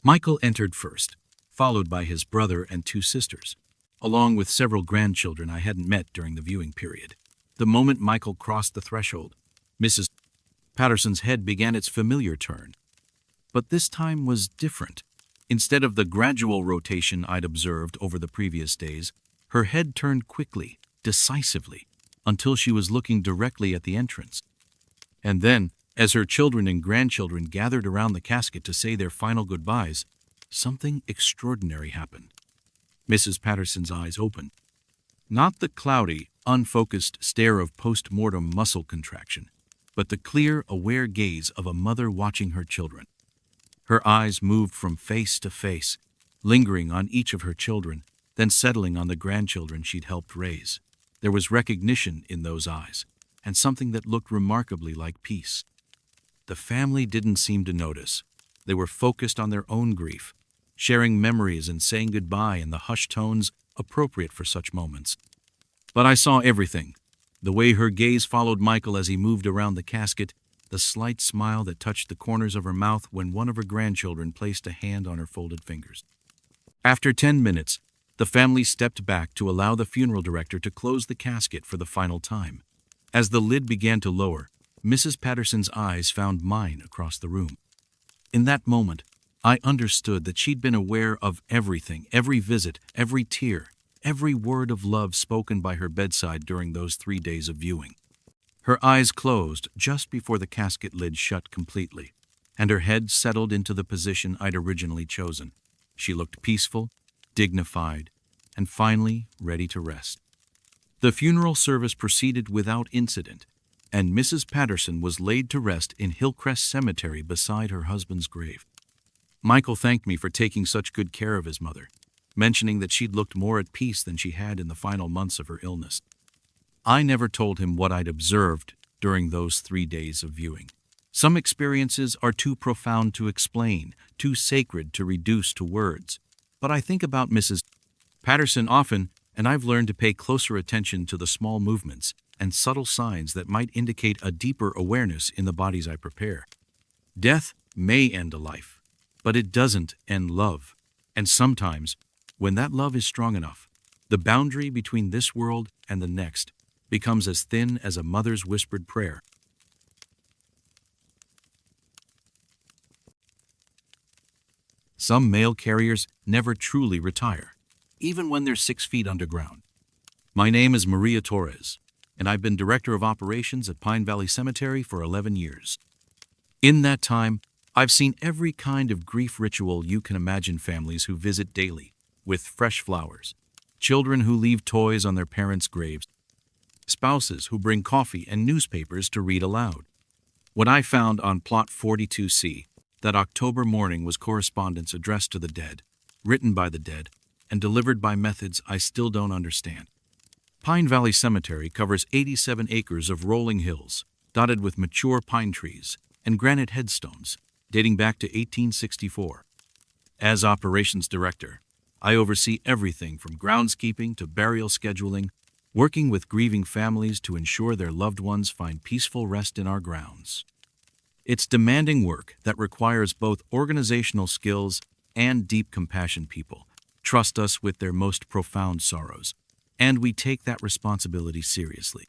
Michael entered first, followed by his brother and two sisters, along with several grandchildren I hadn't met during the viewing period. The moment Michael crossed the threshold, Mrs. Patterson's head began its familiar turn. But this time was different. Instead of the gradual rotation I'd observed over the previous days, her head turned quickly, decisively, until she was looking directly at the entrance. And then, as her children and grandchildren gathered around the casket to say their final goodbyes, something extraordinary happened. Mrs. Patterson's eyes opened. Not the cloudy, unfocused stare of post-mortem muscle contraction, but the clear, aware gaze of a mother watching her children. Her eyes moved from face to face, lingering on each of her children, then settling on the grandchildren she'd helped raise. There was recognition in those eyes, and something that looked remarkably like peace. The family didn't seem to notice. They were focused on their own grief, sharing memories and saying goodbye in the hushed tones appropriate for such moments. But I saw everything. The way her gaze followed Michael as he moved around the casket, the slight smile that touched the corners of her mouth when one of her grandchildren placed a hand on her folded fingers. After 10 minutes, the family stepped back to allow the funeral director to close the casket for the final time. As the lid began to lower, Mrs. Patterson's eyes found mine across the room. In that moment, I understood that she'd been aware of everything, every visit, every tear, every word of love spoken by her bedside during those 3 days of viewing. Her eyes closed just before the casket lid shut completely, and her head settled into the position I'd originally chosen. She looked peaceful, dignified, and finally ready to rest. The funeral service proceeded without incident, and Mrs. Patterson was laid to rest in Hillcrest Cemetery beside her husband's grave. Michael thanked me for taking such good care of his mother, mentioning that she'd looked more at peace than she had in the final months of her illness. I never told him what I'd observed during those 3 days of viewing. Some experiences are too profound to explain, too sacred to reduce to words. But I think about Mrs. Patterson often, and I've learned to pay closer attention to the small movements and subtle signs that might indicate a deeper awareness in the bodies I prepare. Death may end a life, but it doesn't end love. And sometimes, when that love is strong enough, the boundary between this world and the next becomes as thin as a mother's whispered prayer. Some mail carriers never truly retire, even when they're 6 feet underground. My name is Maria Torres, and I've been Director of Operations at Pine Valley Cemetery for 11 years. In that time, I've seen every kind of grief ritual you can imagine: families who visit daily with fresh flowers, children who leave toys on their parents' graves, spouses who bring coffee and newspapers to read aloud. When I found on Plot 42C that October morning was correspondence addressed to the dead, written by the dead, and delivered by methods I still don't understand. Pine Valley Cemetery covers 87 acres of rolling hills, dotted with mature pine trees and granite headstones, dating back to 1864. As Operations Director, I oversee everything from groundskeeping to burial scheduling, working with grieving families to ensure their loved ones find peaceful rest in our grounds. It's demanding work that requires both organizational skills and deep compassion. People trust us with their most profound sorrows, and we take that responsibility seriously.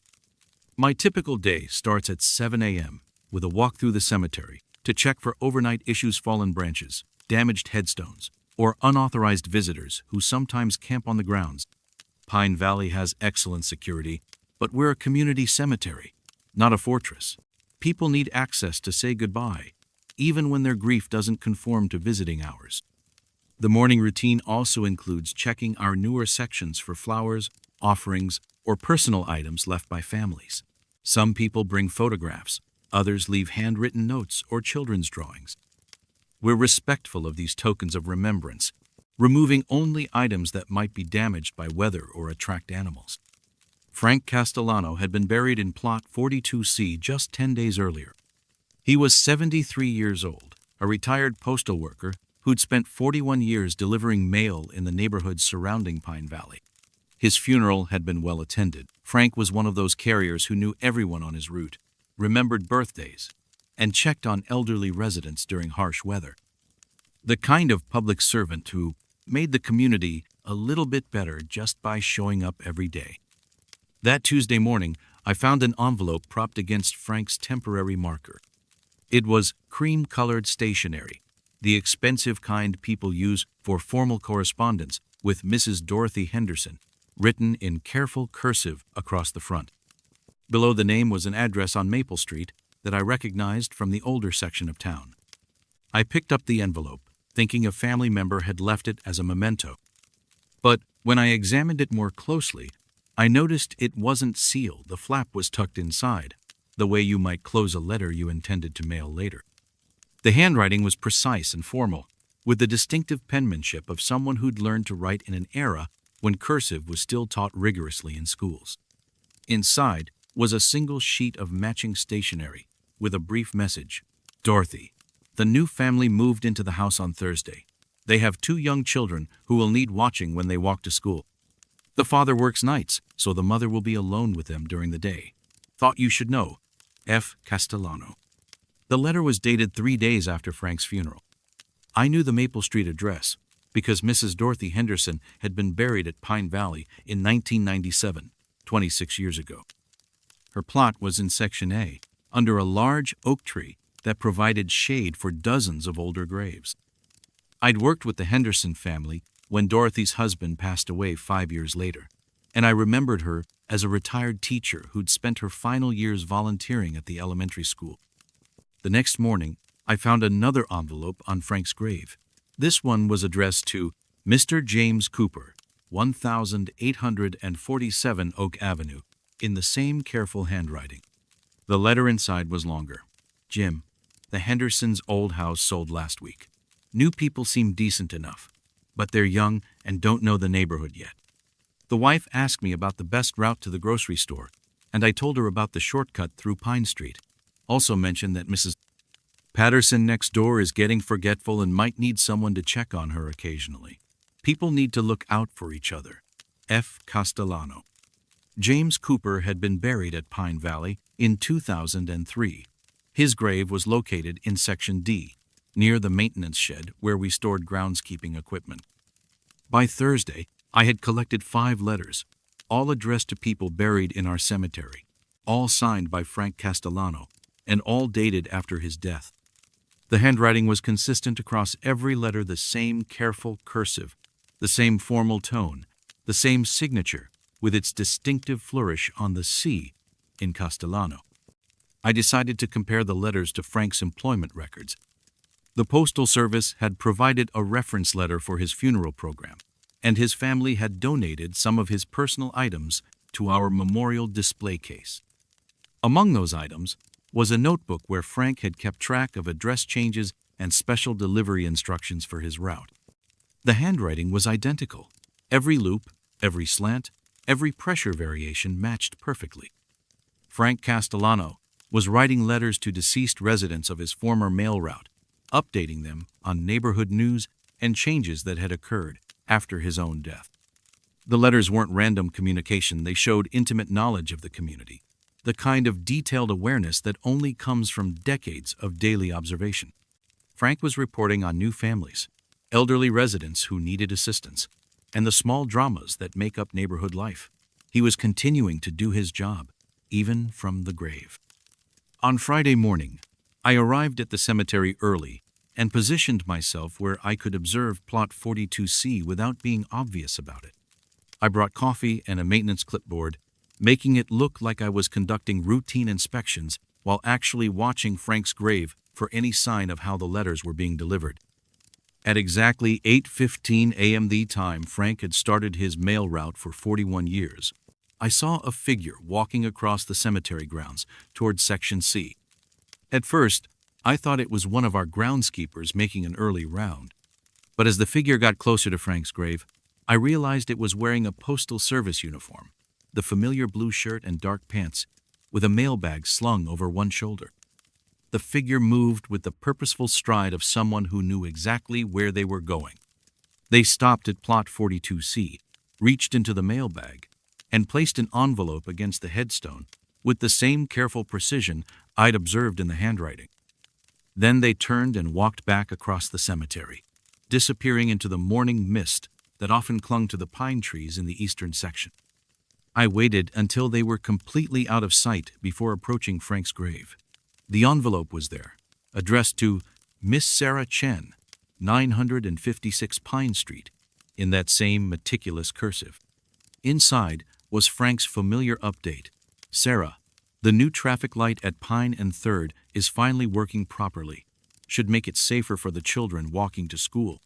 My typical day starts at 7 a.m. with a walk through the cemetery to check for overnight issues, fallen branches, damaged headstones, or unauthorized visitors who sometimes camp on the grounds. Pine Valley has excellent security, but we're a community cemetery, not a fortress. People need access to say goodbye, even when their grief doesn't conform to visiting hours. The morning routine also includes checking our newer sections for flowers, offerings, or personal items left by families. Some people bring photographs, others leave handwritten notes or children's drawings. We're respectful of these tokens of remembrance, removing only items that might be damaged by weather or attract animals. Frank Castellano had been buried in Plot 42C just 10 days earlier. He was 73 years old, a retired postal worker who'd spent 41 years delivering mail in the neighborhoods surrounding Pine Valley. His funeral had been well attended. Frank was one of those carriers who knew everyone on his route, remembered birthdays, and checked on elderly residents during harsh weather. The kind of public servant who made the community a little bit better just by showing up every day. That Tuesday morning, I found an envelope propped against Frank's temporary marker. It was cream-colored stationery, the expensive kind people use for formal correspondence, with Mrs. Dorothy Henderson, written in careful cursive across the front. Below the name was an address on Maple Street that I recognized from the older section of town. I picked up the envelope, thinking a family member had left it as a memento. But when I examined it more closely, I noticed it wasn't sealed. The flap was tucked inside, the way you might close a letter you intended to mail later. The handwriting was precise and formal, with the distinctive penmanship of someone who'd learned to write in an era when cursive was still taught rigorously in schools. Inside was a single sheet of matching stationery with a brief message. Dorothy, the new family moved into the house on Thursday. They have 2 young children who will need watching when they walk to school. The father works nights, so the mother will be alone with them during the day. Thought you should know. F. Castellano. The letter was dated 3 days after Frank's funeral. I knew the Maple Street address because Mrs. Dorothy Henderson had been buried at Pine Valley in 1997, 26 years ago. Her plot was in Section A, under a large oak tree that provided shade for dozens of older graves. I'd worked with the Henderson family when Dorothy's husband passed away 5 years later, and I remembered her as a retired teacher who'd spent her final years volunteering at the elementary school. The next morning, I found another envelope on Frank's grave. This one was addressed to Mr. James Cooper, 1847 Oak Avenue, in the same careful handwriting. The letter inside was longer. Jim, the Hendersons' old house sold last week. New people seem decent enough, but they're young and don't know the neighborhood yet. The wife asked me about the best route to the grocery store, and I told her about the shortcut through Pine Street. Also mentioned that Mrs. Patterson next door is getting forgetful and might need someone to check on her occasionally. People need to look out for each other. F. Castellano. James Cooper had been buried at Pine Valley in 2003. His grave was located in Section D, near the maintenance shed where we stored groundskeeping equipment. By Thursday, I had collected 5 letters, all addressed to people buried in our cemetery, all signed by Frank Castellano, and all dated after his death. The handwriting was consistent across every letter, the same careful cursive, the same formal tone, the same signature, with its distinctive flourish on the C in Castellano. I decided to compare the letters to Frank's employment records. The Postal Service had provided a reference letter for his funeral program, and his family had donated some of his personal items to our memorial display case. Among those items was a notebook where Frank had kept track of address changes and special delivery instructions for his route. The handwriting was identical. Every loop, every slant, every pressure variation matched perfectly. Frank Castellano was writing letters to deceased residents of his former mail route, updating them on neighborhood news and changes that had occurred after his own death. The letters weren't random communication, they showed intimate knowledge of the community, the kind of detailed awareness that only comes from decades of daily observation. Frank was reporting on new families, elderly residents who needed assistance, and the small dramas that make up neighborhood life. He was continuing to do his job, even from the grave. On Friday morning, I arrived at the cemetery early and positioned myself where I could observe Plot 42C without being obvious about it. I brought coffee and a maintenance clipboard, making it look like I was conducting routine inspections while actually watching Frank's grave for any sign of how the letters were being delivered. At exactly 8:15 a.m. the time Frank had started his mail route for 41 years, I saw a figure walking across the cemetery grounds toward Section C. At first, I thought it was one of our groundskeepers making an early round. But as the figure got closer to Frank's grave, I realized it was wearing a Postal Service uniform, the familiar blue shirt and dark pants, with a mailbag slung over one shoulder. The figure moved with the purposeful stride of someone who knew exactly where they were going. They stopped at Plot 42C, reached into the mailbag, and placed an envelope against the headstone with the same careful precision I'd observed in the handwriting. Then they turned and walked back across the cemetery, disappearing into the morning mist that often clung to the pine trees in the eastern section. I waited until they were completely out of sight before approaching Frank's grave. The envelope was there, addressed to Miss Sarah Chen, 956 Pine Street, in that same meticulous cursive. Inside was Frank's familiar update. Sarah, the new traffic light at Pine and 3rd is finally working properly. Should make it safer for the children walking to school.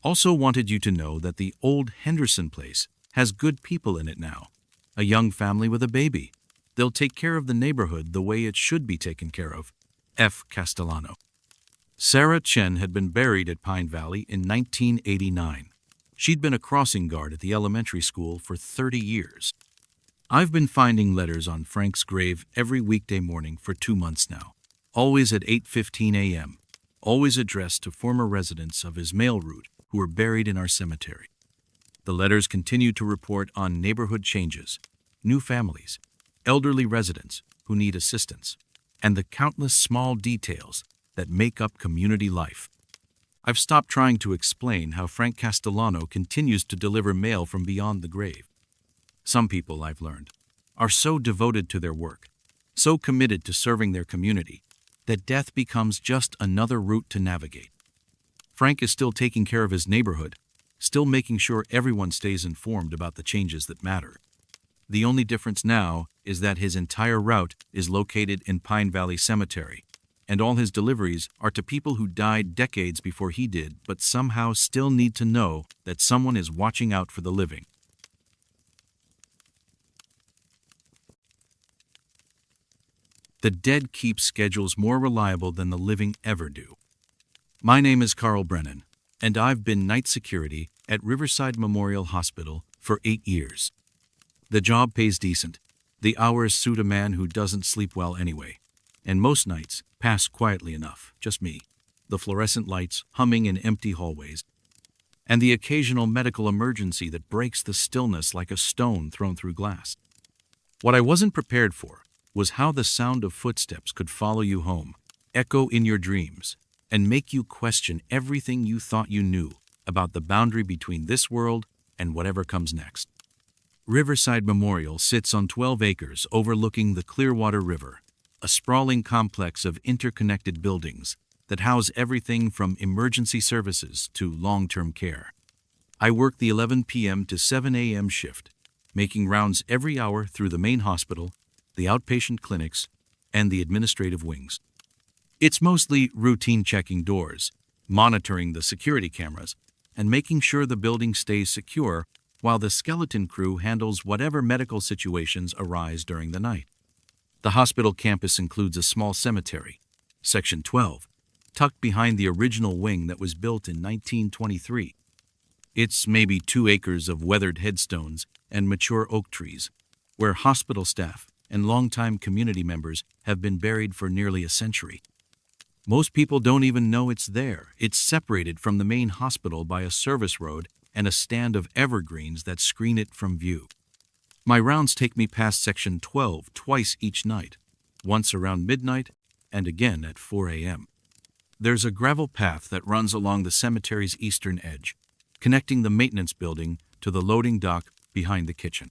Also wanted you to know that the old Henderson place has good people in it now. A young family with a baby. They'll take care of the neighborhood the way it should be taken care of. F. Castellano. Sarah Chen had been buried at Pine Valley in 1989. She'd been a crossing guard at the elementary school for 30 years. I've been finding letters on Frank's grave every weekday morning for 2 months now, always at 8:15 a.m., always addressed to former residents of his mail route who were buried in our cemetery. The letters continue to report on neighborhood changes, new families, elderly residents who need assistance, and the countless small details that make up community life. I've stopped trying to explain how Frank Castellano continues to deliver mail from beyond the grave. Some people, I've learned, are so devoted to their work, so committed to serving their community, that death becomes just another route to navigate. Frank is still taking care of his neighborhood, still making sure everyone stays informed about the changes that matter. The only difference now is that his entire route is located in Pine Valley Cemetery, and all his deliveries are to people who died decades before he did but somehow still need to know that someone is watching out for the living. The dead keep schedules more reliable than the living ever do. My name is Carl Brennan, and I've been night security at Riverside Memorial Hospital for 8 years. The job pays decent. The hours suit a man who doesn't sleep well anyway, and most nights pass quietly enough, just me, the fluorescent lights humming in empty hallways, and the occasional medical emergency that breaks the stillness like a stone thrown through glass. What I wasn't prepared for was how the sound of footsteps could follow you home, echo in your dreams, and make you question everything you thought you knew about the boundary between this world and whatever comes next. Riverside Memorial sits on 12 acres overlooking the Clearwater River, a sprawling complex of interconnected buildings that house everything from emergency services to long-term care. I work the 11 p.m. to 7 a.m. shift, making rounds every hour through the main hospital, the outpatient clinics, and the administrative wings. It's mostly routine checking doors, monitoring the security cameras, and making sure the building stays secure while the skeleton crew handles whatever medical situations arise during the night. The hospital campus includes a small cemetery, Section 12, tucked behind the original wing that was built in 1923. It's maybe 2 acres of weathered headstones and mature oak trees, where hospital staff and longtime community members have been buried for nearly a century. Most people don't even know it's there. It's separated from the main hospital by a service road and a stand of evergreens that screen it from view. My rounds take me past Section 12 twice each night, once around midnight and again at 4 a.m. There's a gravel path that runs along the cemetery's eastern edge, connecting the maintenance building to the loading dock behind the kitchen.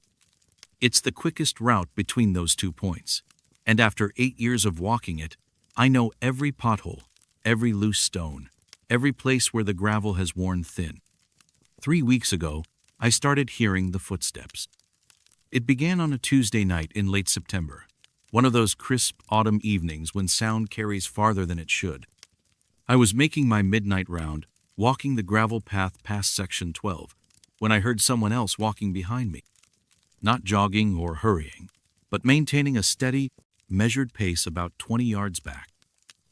It's the quickest route between those 2 points, and after 8 years of walking it, I know every pothole, every loose stone, every place where the gravel has worn thin. 3 weeks ago, I started hearing the footsteps. It began on a Tuesday night in late September, one of those crisp autumn evenings when sound carries farther than it should. I was making my midnight round, walking the gravel path past Section 12, when I heard someone else walking behind me. Not jogging or hurrying, but maintaining a steady, measured pace about 20 yards back.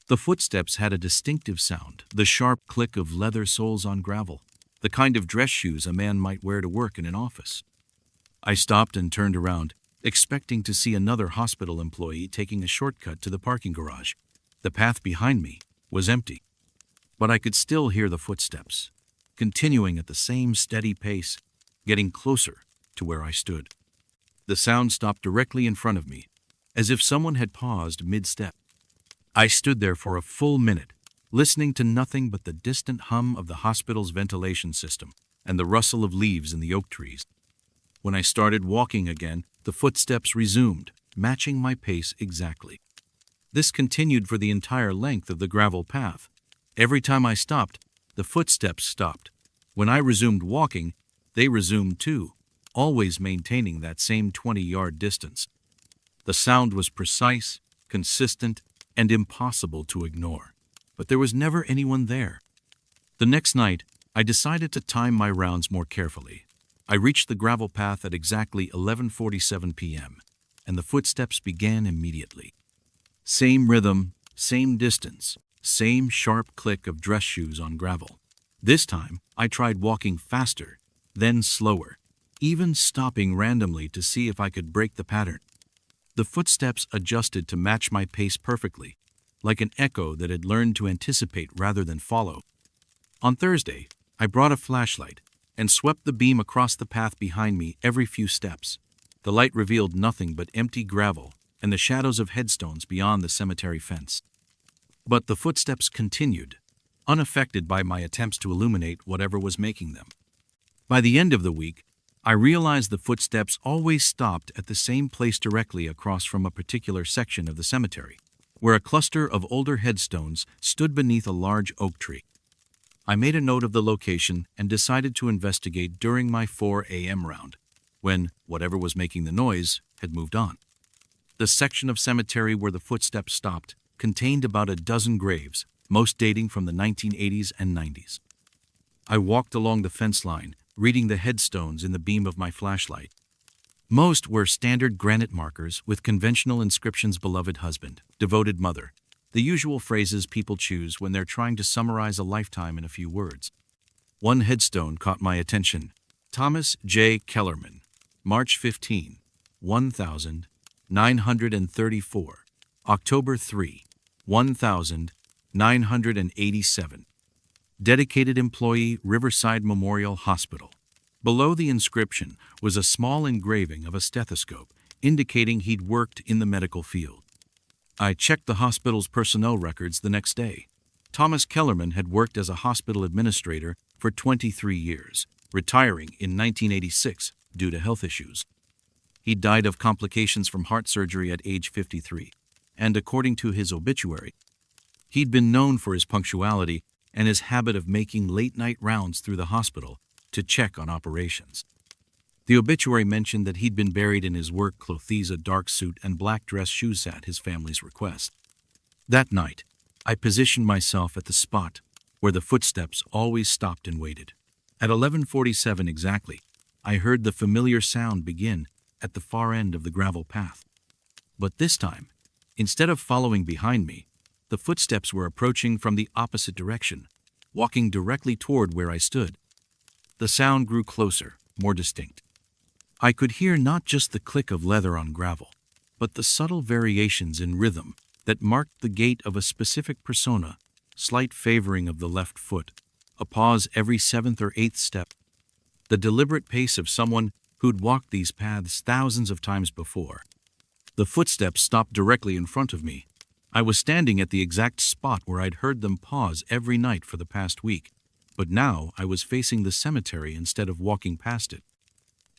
The footsteps had a distinctive sound, the sharp click of leather soles on gravel, the kind of dress shoes a man might wear to work in an office. I stopped and turned around, expecting to see another hospital employee taking a shortcut to the parking garage. The path behind me was empty, but I could still hear the footsteps, continuing at the same steady pace, getting closer to where I stood. The sound stopped directly in front of me, as if someone had paused mid-step. I stood there for a full minute, listening to nothing but the distant hum of the hospital's ventilation system and the rustle of leaves in the oak trees. When I started walking again, the footsteps resumed, matching my pace exactly. This continued for the entire length of the gravel path. Every time I stopped, the footsteps stopped. When I resumed walking, they resumed too, always maintaining that same 20-yard distance. The sound was precise, consistent, and impossible to ignore, but there was never anyone there. The next night, I decided to time my rounds more carefully. I reached the gravel path at exactly 11:47 p.m., and the footsteps began immediately. Same rhythm, same distance, same sharp click of dress shoes on gravel. This time, I tried walking faster, then slower, even stopping randomly to see if I could break the pattern. The footsteps adjusted to match my pace perfectly, like an echo that had learned to anticipate rather than follow. On Thursday, I brought a flashlight and swept the beam across the path behind me every few steps. The light revealed nothing but empty gravel and the shadows of headstones beyond the cemetery fence. But the footsteps continued, unaffected by my attempts to illuminate whatever was making them. By the end of the week, I realized the footsteps always stopped at the same place directly across from a particular section of the cemetery, where a cluster of older headstones stood beneath a large oak tree. I made a note of the location and decided to investigate during my 4 a.m. round, when whatever was making the noise had moved on. The section of cemetery where the footsteps stopped contained about a dozen graves, most dating from the 1980s and 90s. I walked along the fence line, reading the headstones in the beam of my flashlight. Most were standard granite markers with conventional inscriptions: beloved husband, devoted mother, the usual phrases people choose when they're trying to summarize a lifetime in a few words. One headstone caught my attention: Thomas J. Kellerman, March 15, 1934, October 3, 1987. Dedicated employee, Riverside Memorial Hospital. Below the inscription was a small engraving of a stethoscope, indicating he'd worked in the medical field. I checked the hospital's personnel records the next day. Thomas Kellerman had worked as a hospital administrator for 23 years, retiring in 1986 due to health issues. He died of complications from heart surgery at age 53, and according to his obituary, he'd been known for his punctuality and his habit of making late-night rounds through the hospital to check on operations. The obituary mentioned that he'd been buried in his work clothes, a dark suit, and black dress shoes at his family's request. That night, I positioned myself at the spot where the footsteps always stopped and waited. At 11:47 exactly, I heard the familiar sound begin at the far end of the gravel path. But this time, instead of following behind me, the footsteps were approaching from the opposite direction, walking directly toward where I stood. The sound grew closer, more distinct. I could hear not just the click of leather on gravel, but the subtle variations in rhythm that marked the gait of a specific persona: slight favoring of the left foot, a pause every 7th or 8th step, the deliberate pace of someone who'd walked these paths thousands of times before. The footsteps stopped directly in front of me. I was standing at the exact spot where I'd heard them pause every night for the past week, but now I was facing the cemetery instead of walking past it.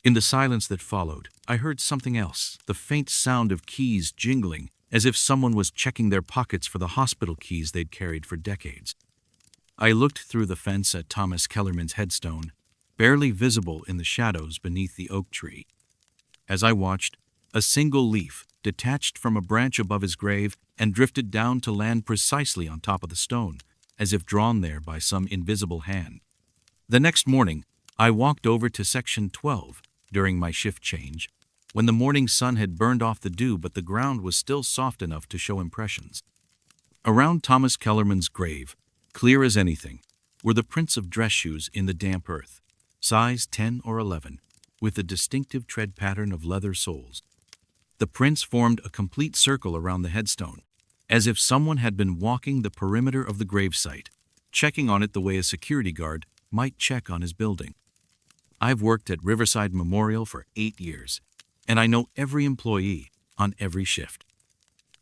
In the silence that followed, I heard something else: the faint sound of keys jingling, as if someone was checking their pockets for the hospital keys they'd carried for decades. I looked through the fence at Thomas Kellerman's headstone, barely visible in the shadows beneath the oak tree. As I watched, a single leaf detached from a branch above his grave and drifted down to land precisely on top of the stone, as if drawn there by some invisible hand. The next morning, I walked over to Section 12 during my shift change, when the morning sun had burned off the dew but the ground was still soft enough to show impressions. Around Thomas Kellerman's grave, clear as anything, were the prints of dress shoes in the damp earth, size 10 or 11, with a distinctive tread pattern of leather soles. The prints formed a complete circle around the headstone, as if someone had been walking the perimeter of the gravesite, checking on it the way a security guard might check on his building. I've worked at Riverside Memorial for 8 years, and I know every employee on every shift.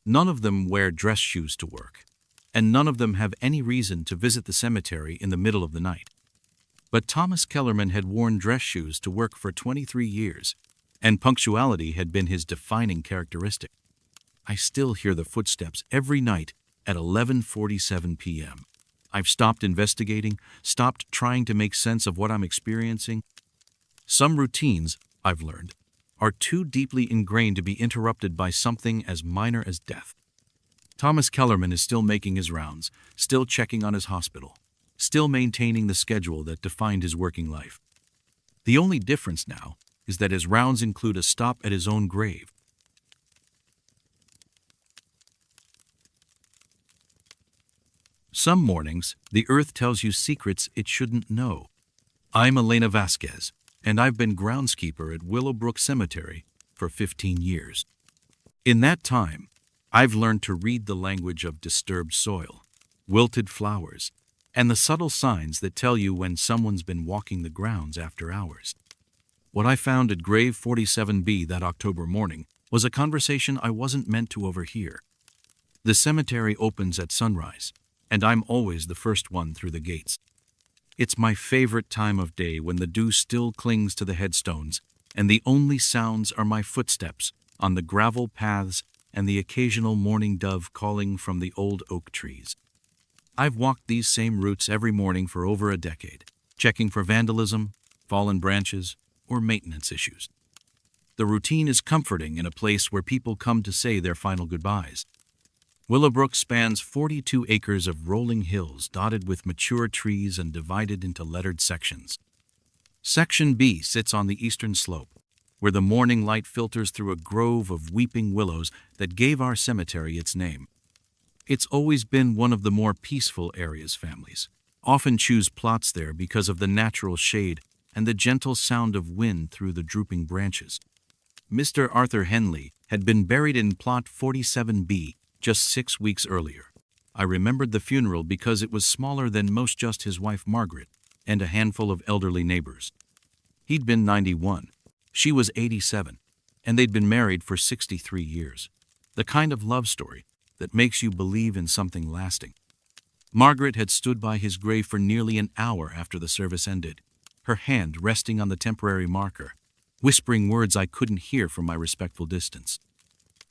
None of them wear dress shoes to work, and none of them have any reason to visit the cemetery in the middle of the night. But Thomas Kellerman had worn dress shoes to work for 23 years, and punctuality had been his defining characteristic. I still hear the footsteps every night at 11:47 p.m. I've stopped investigating, stopped trying to make sense of what I'm experiencing. Some routines, I've learned, are too deeply ingrained to be interrupted by something as minor as death. Thomas Kellerman is still making his rounds, still checking on his hospital, still maintaining the schedule that defined his working life. The only difference now is that his rounds include a stop at his own grave. Some mornings, the earth tells you secrets it shouldn't know. I'm Elena Vasquez, and I've been groundskeeper at Willowbrook Cemetery for 15 years. In that time, I've learned to read the language of disturbed soil, wilted flowers, and the subtle signs that tell you when someone's been walking the grounds after hours. What I found at Grave 47B that October morning was a conversation I wasn't meant to overhear. The cemetery opens at sunrise, and I'm always the first one through the gates. It's my favorite time of day when the dew still clings to the headstones, and the only sounds are my footsteps on the gravel paths and the occasional mourning dove calling from the old oak trees. I've walked these same routes every morning for over a decade, checking for vandalism, fallen branches, or maintenance issues. The routine is comforting in a place where people come to say their final goodbyes. Willowbrook spans 42 acres of rolling hills dotted with mature trees and divided into lettered sections. Section B sits on the eastern slope, where the morning light filters through a grove of weeping willows that gave our cemetery its name. It's always been one of the more peaceful areas. Families often choose plots there because of the natural shade and the gentle sound of wind through the drooping branches. Mr. Arthur Henley had been buried in plot 47B just 6 weeks earlier. I remembered the funeral because it was smaller than most, just his wife Margaret and a handful of elderly neighbors. He'd been 91. She was 87, and they'd been married for 63 years. The kind of love story that makes you believe in something lasting. Margaret had stood by his grave for nearly an hour after the service ended, her hand resting on the temporary marker, whispering words I couldn't hear from my respectful distance.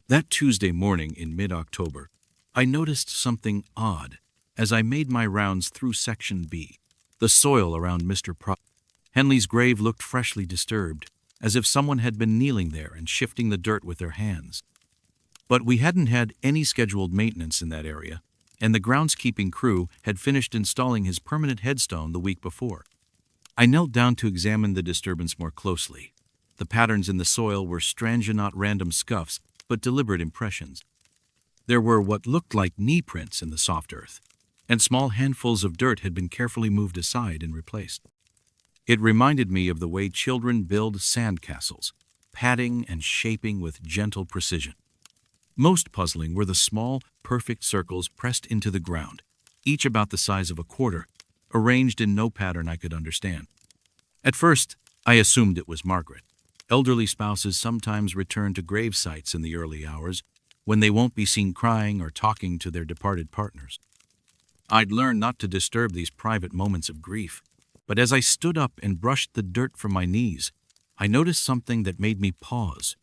That Tuesday morning in mid-October, I noticed something odd as I made my rounds through Section B. The soil around Mr. Henley's grave looked freshly disturbed, as if someone had been kneeling there and shifting the dirt with their hands. But we hadn't had any scheduled maintenance in that area, and the groundskeeping crew had finished installing his permanent headstone the week before. I knelt down to examine the disturbance more closely. The patterns in the soil were strange and not random scuffs, but deliberate impressions. There were what looked like knee prints in the soft earth, and small handfuls of dirt had been carefully moved aside and replaced. It reminded me of the way children build sandcastles, patting and shaping with gentle precision. Most puzzling were the small, perfect circles pressed into the ground, each about the size of a quarter, arranged in no pattern I could understand. At first, I assumed it was Margaret. Elderly spouses sometimes return to grave sites in the early hours when they won't be seen crying or talking to their departed partners. I'd learned not to disturb these private moments of grief, but as I stood up and brushed the dirt from my knees, I noticed something that made me pause.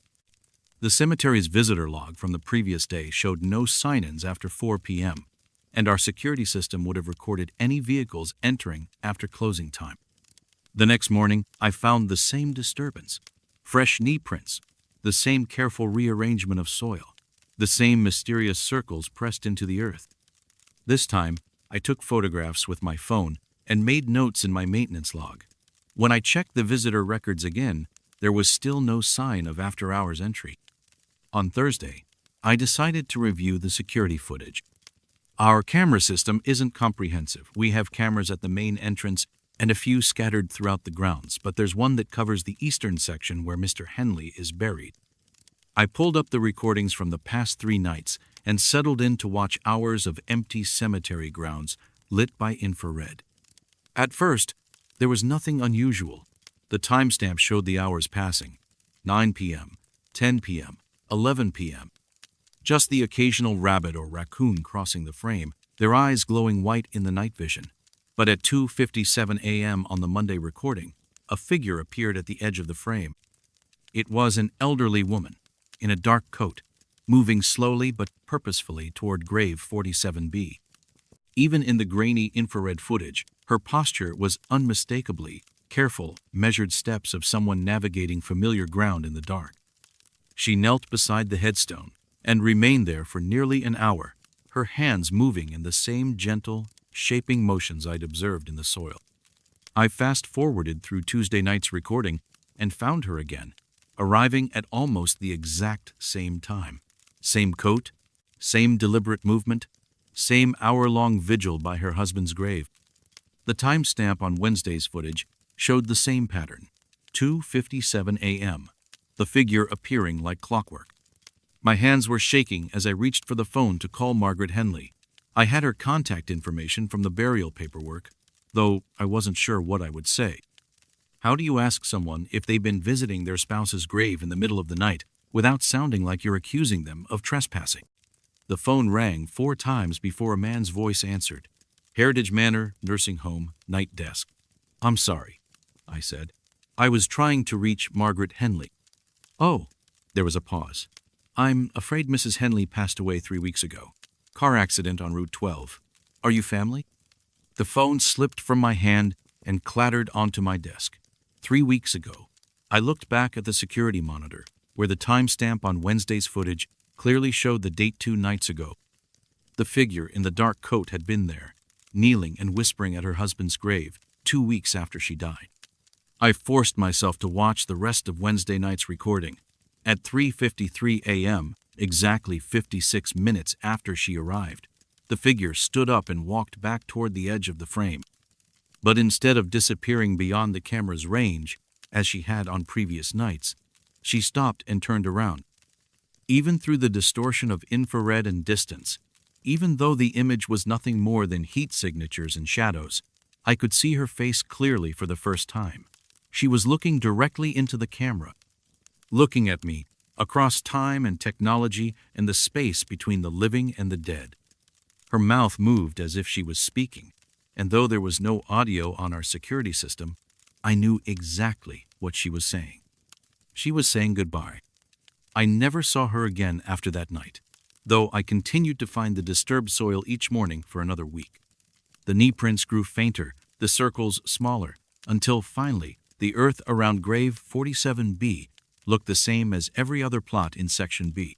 The cemetery's visitor log from the previous day showed no sign-ins after 4 p.m., and our security system would have recorded any vehicles entering after closing time. The next morning, I found the same disturbance. Fresh knee prints, the same careful rearrangement of soil, the same mysterious circles pressed into the earth. This time, I took photographs with my phone and made notes in my maintenance log. When I checked the visitor records again, there was still no sign of after-hours entry. On Thursday, I decided to review the security footage. Our camera system isn't comprehensive. We have cameras at the main entrance and a few scattered throughout the grounds, but there's one that covers the eastern section where Mr. Henley is buried. I pulled up the recordings from the past 3 nights and settled in to watch hours of empty cemetery grounds lit by infrared. At first, there was nothing unusual. The timestamp showed the hours passing: 9 p.m., 10 p.m., 11 p.m. Just the occasional rabbit or raccoon crossing the frame, their eyes glowing white in the night vision. But at 2:57 a.m. on the Monday recording, a figure appeared at the edge of the frame. It was an elderly woman, in a dark coat, moving slowly but purposefully toward grave 47B. Even in the grainy infrared footage, her posture was unmistakably careful, measured steps of someone navigating familiar ground in the dark. She knelt beside the headstone and remained there for nearly an hour, her hands moving in the same gentle, shaping motions I'd observed in the soil. I fast-forwarded through Tuesday night's recording and found her again, arriving at almost the exact same time. Same coat, same deliberate movement, same hour-long vigil by her husband's grave. The timestamp on Wednesday's footage showed the same pattern: 2:57 a.m., the figure appearing like clockwork. My hands were shaking as I reached for the phone to call Margaret Henley. I had her contact information from the burial paperwork, though I wasn't sure what I would say. How do you ask someone if they've been visiting their spouse's grave in the middle of the night without sounding like you're accusing them of trespassing? The phone rang 4 times before a man's voice answered. Heritage Manor, Nursing Home, Night Desk. I'm sorry, I said. I was trying to reach Margaret Henley. Oh, there was a pause. I'm afraid Mrs. Henley passed away 3 weeks ago. Car accident on Route 12. Are you family? The phone slipped from my hand and clattered onto my desk. 3 weeks ago. I looked back at the security monitor, where the timestamp on Wednesday's footage clearly showed the date 2 nights ago. The figure in the dark coat had been there, kneeling and whispering at her husband's grave 2 weeks after she died. I forced myself to watch the rest of Wednesday night's recording. At 3:53 a.m., exactly 56 minutes after she arrived, the figure stood up and walked back toward the edge of the frame. But instead of disappearing beyond the camera's range, as she had on previous nights, she stopped and turned around. Even through the distortion of infrared and distance, even though the image was nothing more than heat signatures and shadows, I could see her face clearly for the first time. She was looking directly into the camera, looking at me across time and technology and the space between the living and the dead. Her mouth moved as if she was speaking, and though there was no audio on our security system, I knew exactly what she was saying. She was saying goodbye. I never saw her again after that night, though I continued to find the disturbed soil each morning for another week. The knee prints grew fainter, the circles smaller, until finally the earth around grave 47B looked the same as every other plot in Section B.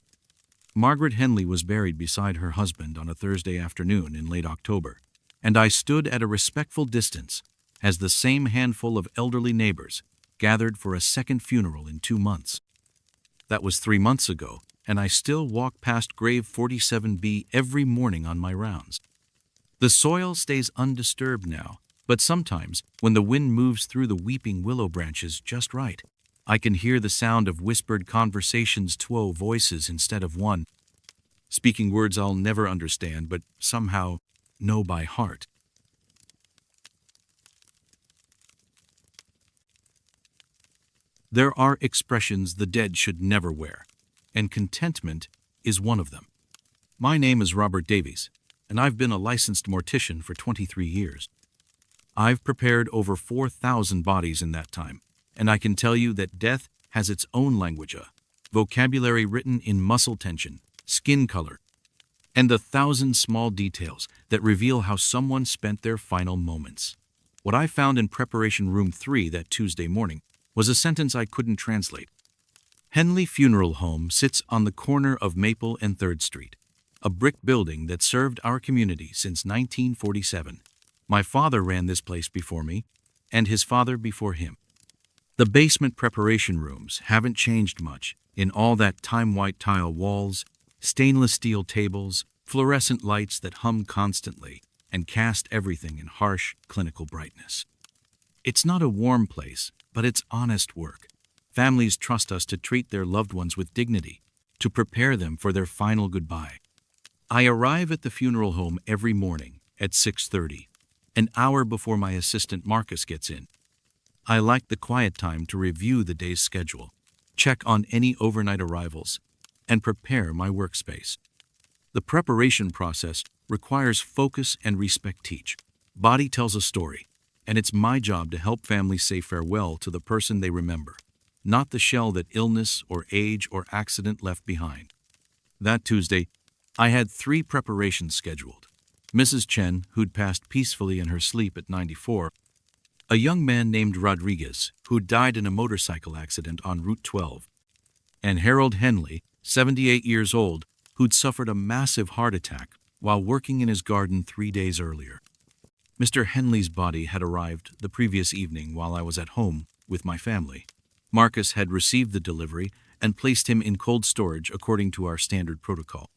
Margaret Henley was buried beside her husband on a Thursday afternoon in late October, and I stood at a respectful distance as the same handful of elderly neighbors gathered for a second funeral in 2 months. That was 3 months ago, and I still walk past grave 47B every morning on my rounds. The soil stays undisturbed now, but sometimes, when the wind moves through the weeping willow branches just right, I can hear the sound of whispered conversations, 2 voices instead of one, speaking words I'll never understand, but somehow know by heart. There are expressions the dead should never wear, and contentment is one of them. My name is Robert Davies, and I've been a licensed mortician for 23 years. I've prepared over 4,000 bodies in that time, and I can tell you that death has its own language, a vocabulary written in muscle tension, skin color, and 1,000 small details that reveal how someone spent their final moments. What I found in preparation room 3 that Tuesday morning was a sentence I couldn't translate. Henley Funeral Home sits on the corner of Maple and 3rd Street, a brick building that served our community since 1947. My father ran this place before me, and his father before him. The basement preparation rooms haven't changed much in all that time-white tile walls, stainless steel tables, fluorescent lights that hum constantly and cast everything in harsh, clinical brightness. It's not a warm place, but it's honest work. Families trust us to treat their loved ones with dignity, to prepare them for their final goodbye. I arrive at the funeral home every morning at 6:30, an hour before my assistant Marcus gets in. I liked the quiet time to review the day's schedule, check on any overnight arrivals, and prepare my workspace. The preparation process requires focus and respect each. Body tells a story, and it's my job to help families say farewell to the person they remember, not the shell that illness or age or accident left behind. That Tuesday, I had 3 preparations scheduled. Mrs. Chen, who'd passed peacefully in her sleep at 94, a young man named Rodriguez, who died in a motorcycle accident on Route 12, and Harold Henley, 78 years old, who'd suffered a massive heart attack while working in his garden 3 days earlier. Mr. Henley's body had arrived the previous evening while I was at home with my family. Marcus had received the delivery and placed him in cold storage according to our standard protocol.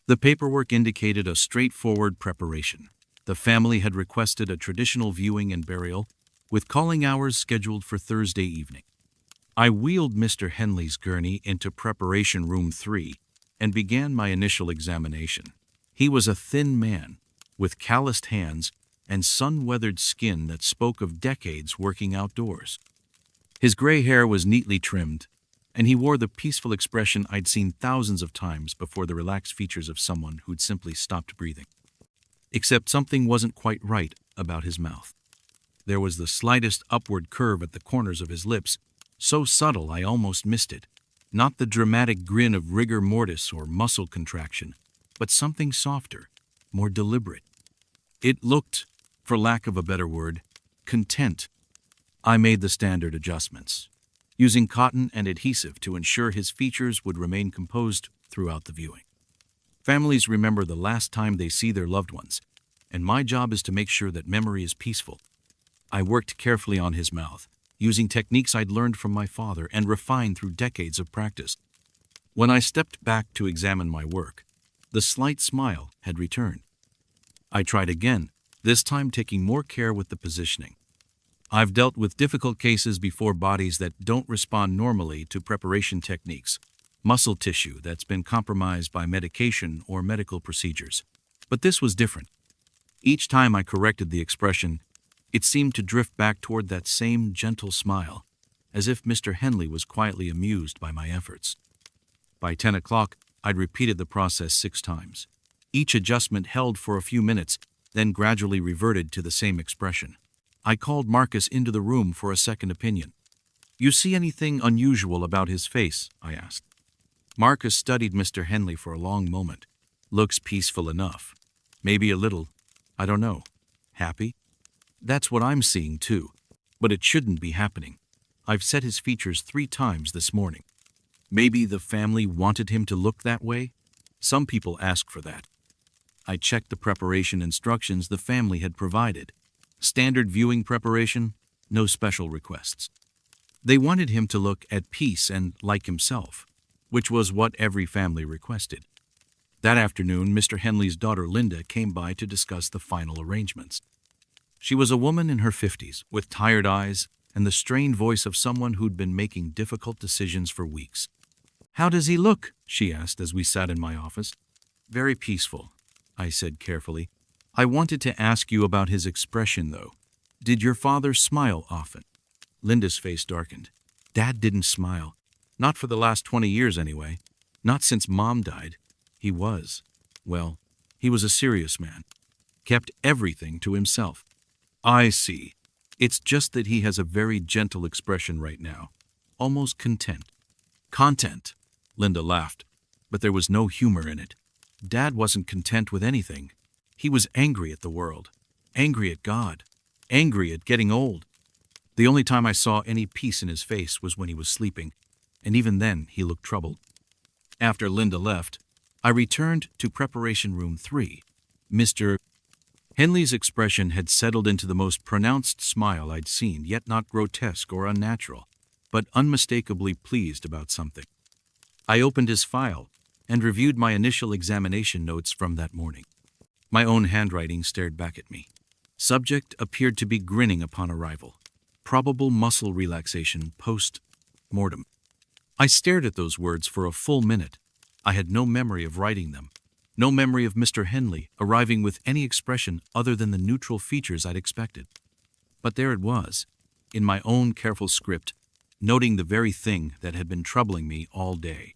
The paperwork indicated a straightforward preparation. The family had requested a traditional viewing and burial, with calling hours scheduled for Thursday evening. I wheeled Mr. Henley's gurney into preparation room 3 and began my initial examination. He was a thin man, with calloused hands and sun-weathered skin that spoke of decades working outdoors. His gray hair was neatly trimmed, and he wore the peaceful expression I'd seen thousands of times before the relaxed features of someone who'd simply stopped breathing. Except something wasn't quite right about his mouth. There was the slightest upward curve at the corners of his lips, so subtle I almost missed it. Not the dramatic grin of rigor mortis or muscle contraction, but something softer, more deliberate. It looked, for lack of a better word, content. I made the standard adjustments, using cotton and adhesive to ensure his features would remain composed throughout the viewing. Families remember the last time they see their loved ones, and my job is to make sure that memory is peaceful. I worked carefully on his mouth, using techniques I'd learned from my father and refined through decades of practice. When I stepped back to examine my work, the slight smile had returned. I tried again, this time taking more care with the positioning. I've dealt with difficult cases before, bodies that don't respond normally to preparation techniques, muscle tissue that's been compromised by medication or medical procedures. But this was different. Each time I corrected the expression, it seemed to drift back toward that same gentle smile, as if Mr. Henley was quietly amused by my efforts. By 10 o'clock, I'd repeated the process 6 times. Each adjustment held for a few minutes, then gradually reverted to the same expression. I called Marcus into the room for a second opinion. "You see anything unusual about his face?" I asked. Marcus studied Mr. Henley for a long moment. "Looks peaceful enough. Maybe a little, I don't know, happy? That's what I'm seeing too, but it shouldn't be happening. I've set his features 3 times this morning. Maybe the family wanted him to look that way? Some people ask for that." I checked the preparation instructions the family had provided. Standard viewing preparation, no special requests. They wanted him to look at peace and like himself, which was what every family requested. That afternoon, Mr. Henley's daughter Linda came by to discuss the final arrangements. She was a woman in her 50s, with tired eyes and the strained voice of someone who'd been making difficult decisions for weeks. "How does he look?" she asked as we sat in my office. "Very peaceful," I said carefully. "I wanted to ask you about his expression, though. Did your father smile often?" Linda's face darkened. "Dad didn't smile. Not for the last 20 years anyway. Not since Mom died. He was a serious man. Kept everything to himself." "I see. It's just that he has a very gentle expression right now. Almost content." "Content," Linda laughed, but there was no humor in it. Dad wasn't content with anything. He was angry at the world, angry at God, angry at getting old. The only time I saw any peace in his face was when he was sleeping, and even then he looked troubled. After Linda left, I returned to preparation room 3. Mr. Henley's expression had settled into the most pronounced smile I'd seen, yet not grotesque or unnatural, but unmistakably pleased about something. I opened his file and reviewed my initial examination notes from that morning. My own handwriting stared back at me. Subject appeared to be grinning upon arrival. Probable muscle relaxation post-mortem. I stared at those words for a full minute. I had no memory of writing them. No memory of Mr. Henley arriving with any expression other than the neutral features I'd expected. But there it was. in my own careful script, noting the very thing that had been troubling me all day.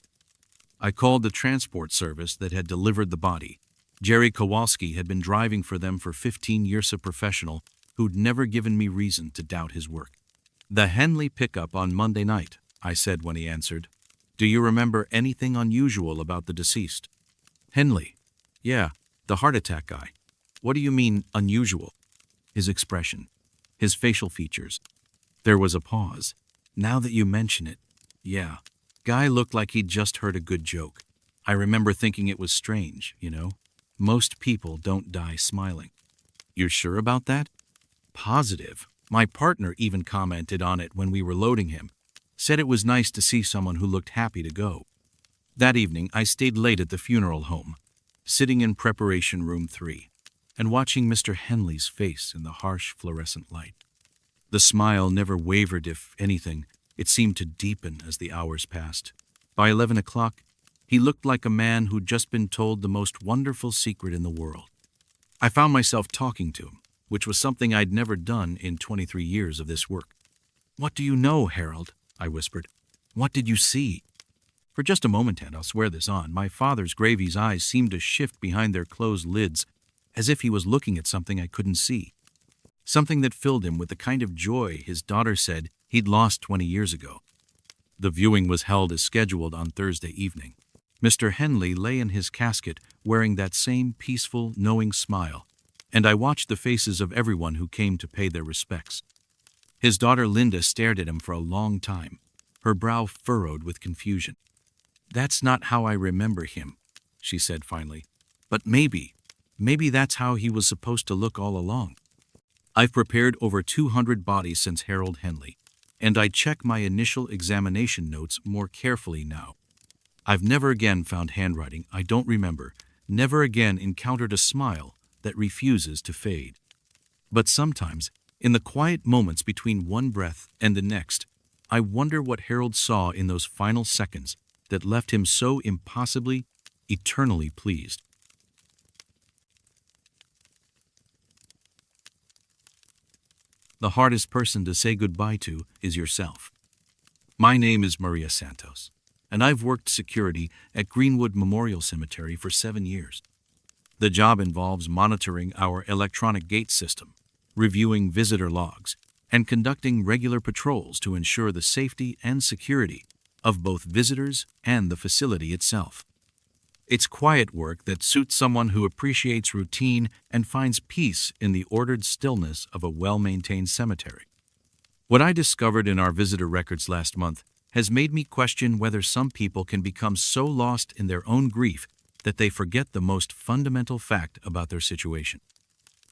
I called the transport service that had delivered the body. Jerry Kowalski had been driving for them for 15 years, a professional who'd never given me reason to doubt his work. "The Henley pickup on Monday night," I said when he answered. "Do you remember anything unusual about the deceased?" "Henley? Yeah, the heart attack guy. What do you mean, unusual?" His expression, his facial features. There was a pause. "Now that you mention it, yeah. Guy looked like he'd just heard a good joke. I remember thinking it was strange, you know. Most people don't die smiling." "You're sure about that?" "Positive. My partner even commented on it when we were loading him. Said it was nice to see someone who looked happy to go." That evening, I stayed late at the funeral home, sitting in preparation room 3, and watching Mr. Henley's face in the harsh fluorescent light. The smile never wavered. If anything, it seemed to deepen as the hours passed. By 11 o'clock, he looked like a man who'd just been told the most wonderful secret in the world. I found myself talking to him, which was something I'd never done in 23 years of this work. "What do you know, Harold?" I whispered. "What did you see?" For just a moment, and I'll swear this on, my father's Gravy's eyes seemed to shift behind their closed lids, as if he was looking at something I couldn't see. Something that filled him with the kind of joy his daughter said he'd lost 20 years ago. The viewing was held as scheduled on Thursday evening. Mr. Henley lay in his casket wearing that same peaceful, knowing smile, and I watched the faces of everyone who came to pay their respects. His daughter Linda stared at him for a long time, her brow furrowed with confusion. "That's not how I remember him," she said finally. "But maybe that's how he was supposed to look all along." I've prepared over 200 bodies since Harold Henley, and I check my initial examination notes more carefully now. I've never again found handwriting I don't remember, never again encountered a smile that refuses to fade. But sometimes, in the quiet moments between one breath and the next, I wonder what Harold saw in those final seconds that left him so impossibly, eternally pleased. The hardest person to say goodbye to is yourself. My name is Maria Santos, and I've worked security at Greenwood Memorial Cemetery for 7 years. The job involves monitoring our electronic gate system, reviewing visitor logs, and conducting regular patrols to ensure the safety and security of both visitors and the facility itself. It's quiet work that suits someone who appreciates routine and finds peace in the ordered stillness of a well-maintained cemetery. What I discovered in our visitor records last month has made me question whether some people can become so lost in their own grief that they forget the most fundamental fact about their situation.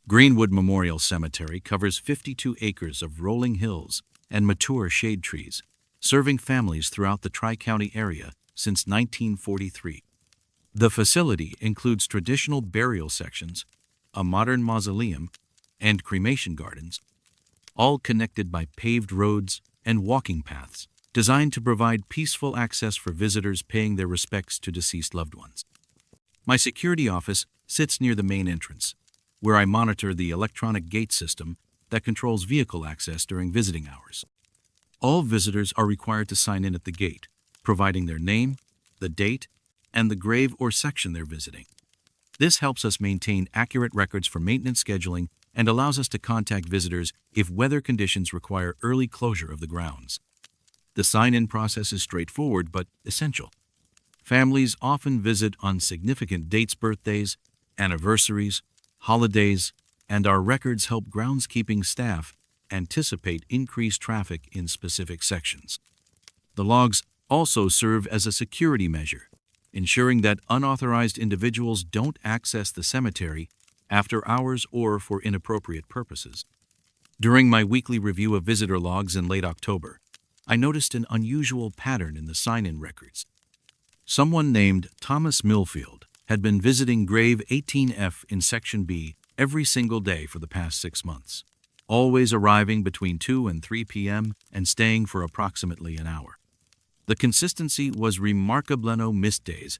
Greenwood Memorial Cemetery covers 52 acres of rolling hills and mature shade trees, serving families throughout the Tri-County area since 1943. The facility includes traditional burial sections, a modern mausoleum, and cremation gardens, all connected by paved roads and walking paths designed to provide peaceful access for visitors paying their respects to deceased loved ones. My security office sits near the main entrance, where I monitor the electronic gate system that controls vehicle access during visiting hours. All visitors are required to sign in at the gate, providing their name, the date, and the grave or section they're visiting. This helps us maintain accurate records for maintenance scheduling and allows us to contact visitors if weather conditions require early closure of the grounds. The sign-in process is straightforward but essential. Families often visit on significant dates, birthdays, anniversaries, holidays, and our records help groundskeeping staff anticipate increased traffic in specific sections. The logs also serve as a security measure, ensuring that unauthorized individuals don't access the cemetery after hours or for inappropriate purposes. During my weekly review of visitor logs in late October, I noticed an unusual pattern in the sign-in records. Someone named Thomas Millfield had been visiting grave 18F in Section B every single day for the past 6 months, always arriving between 2 and 3 p.m. and staying for approximately an hour. The consistency was remarkable. No missed days,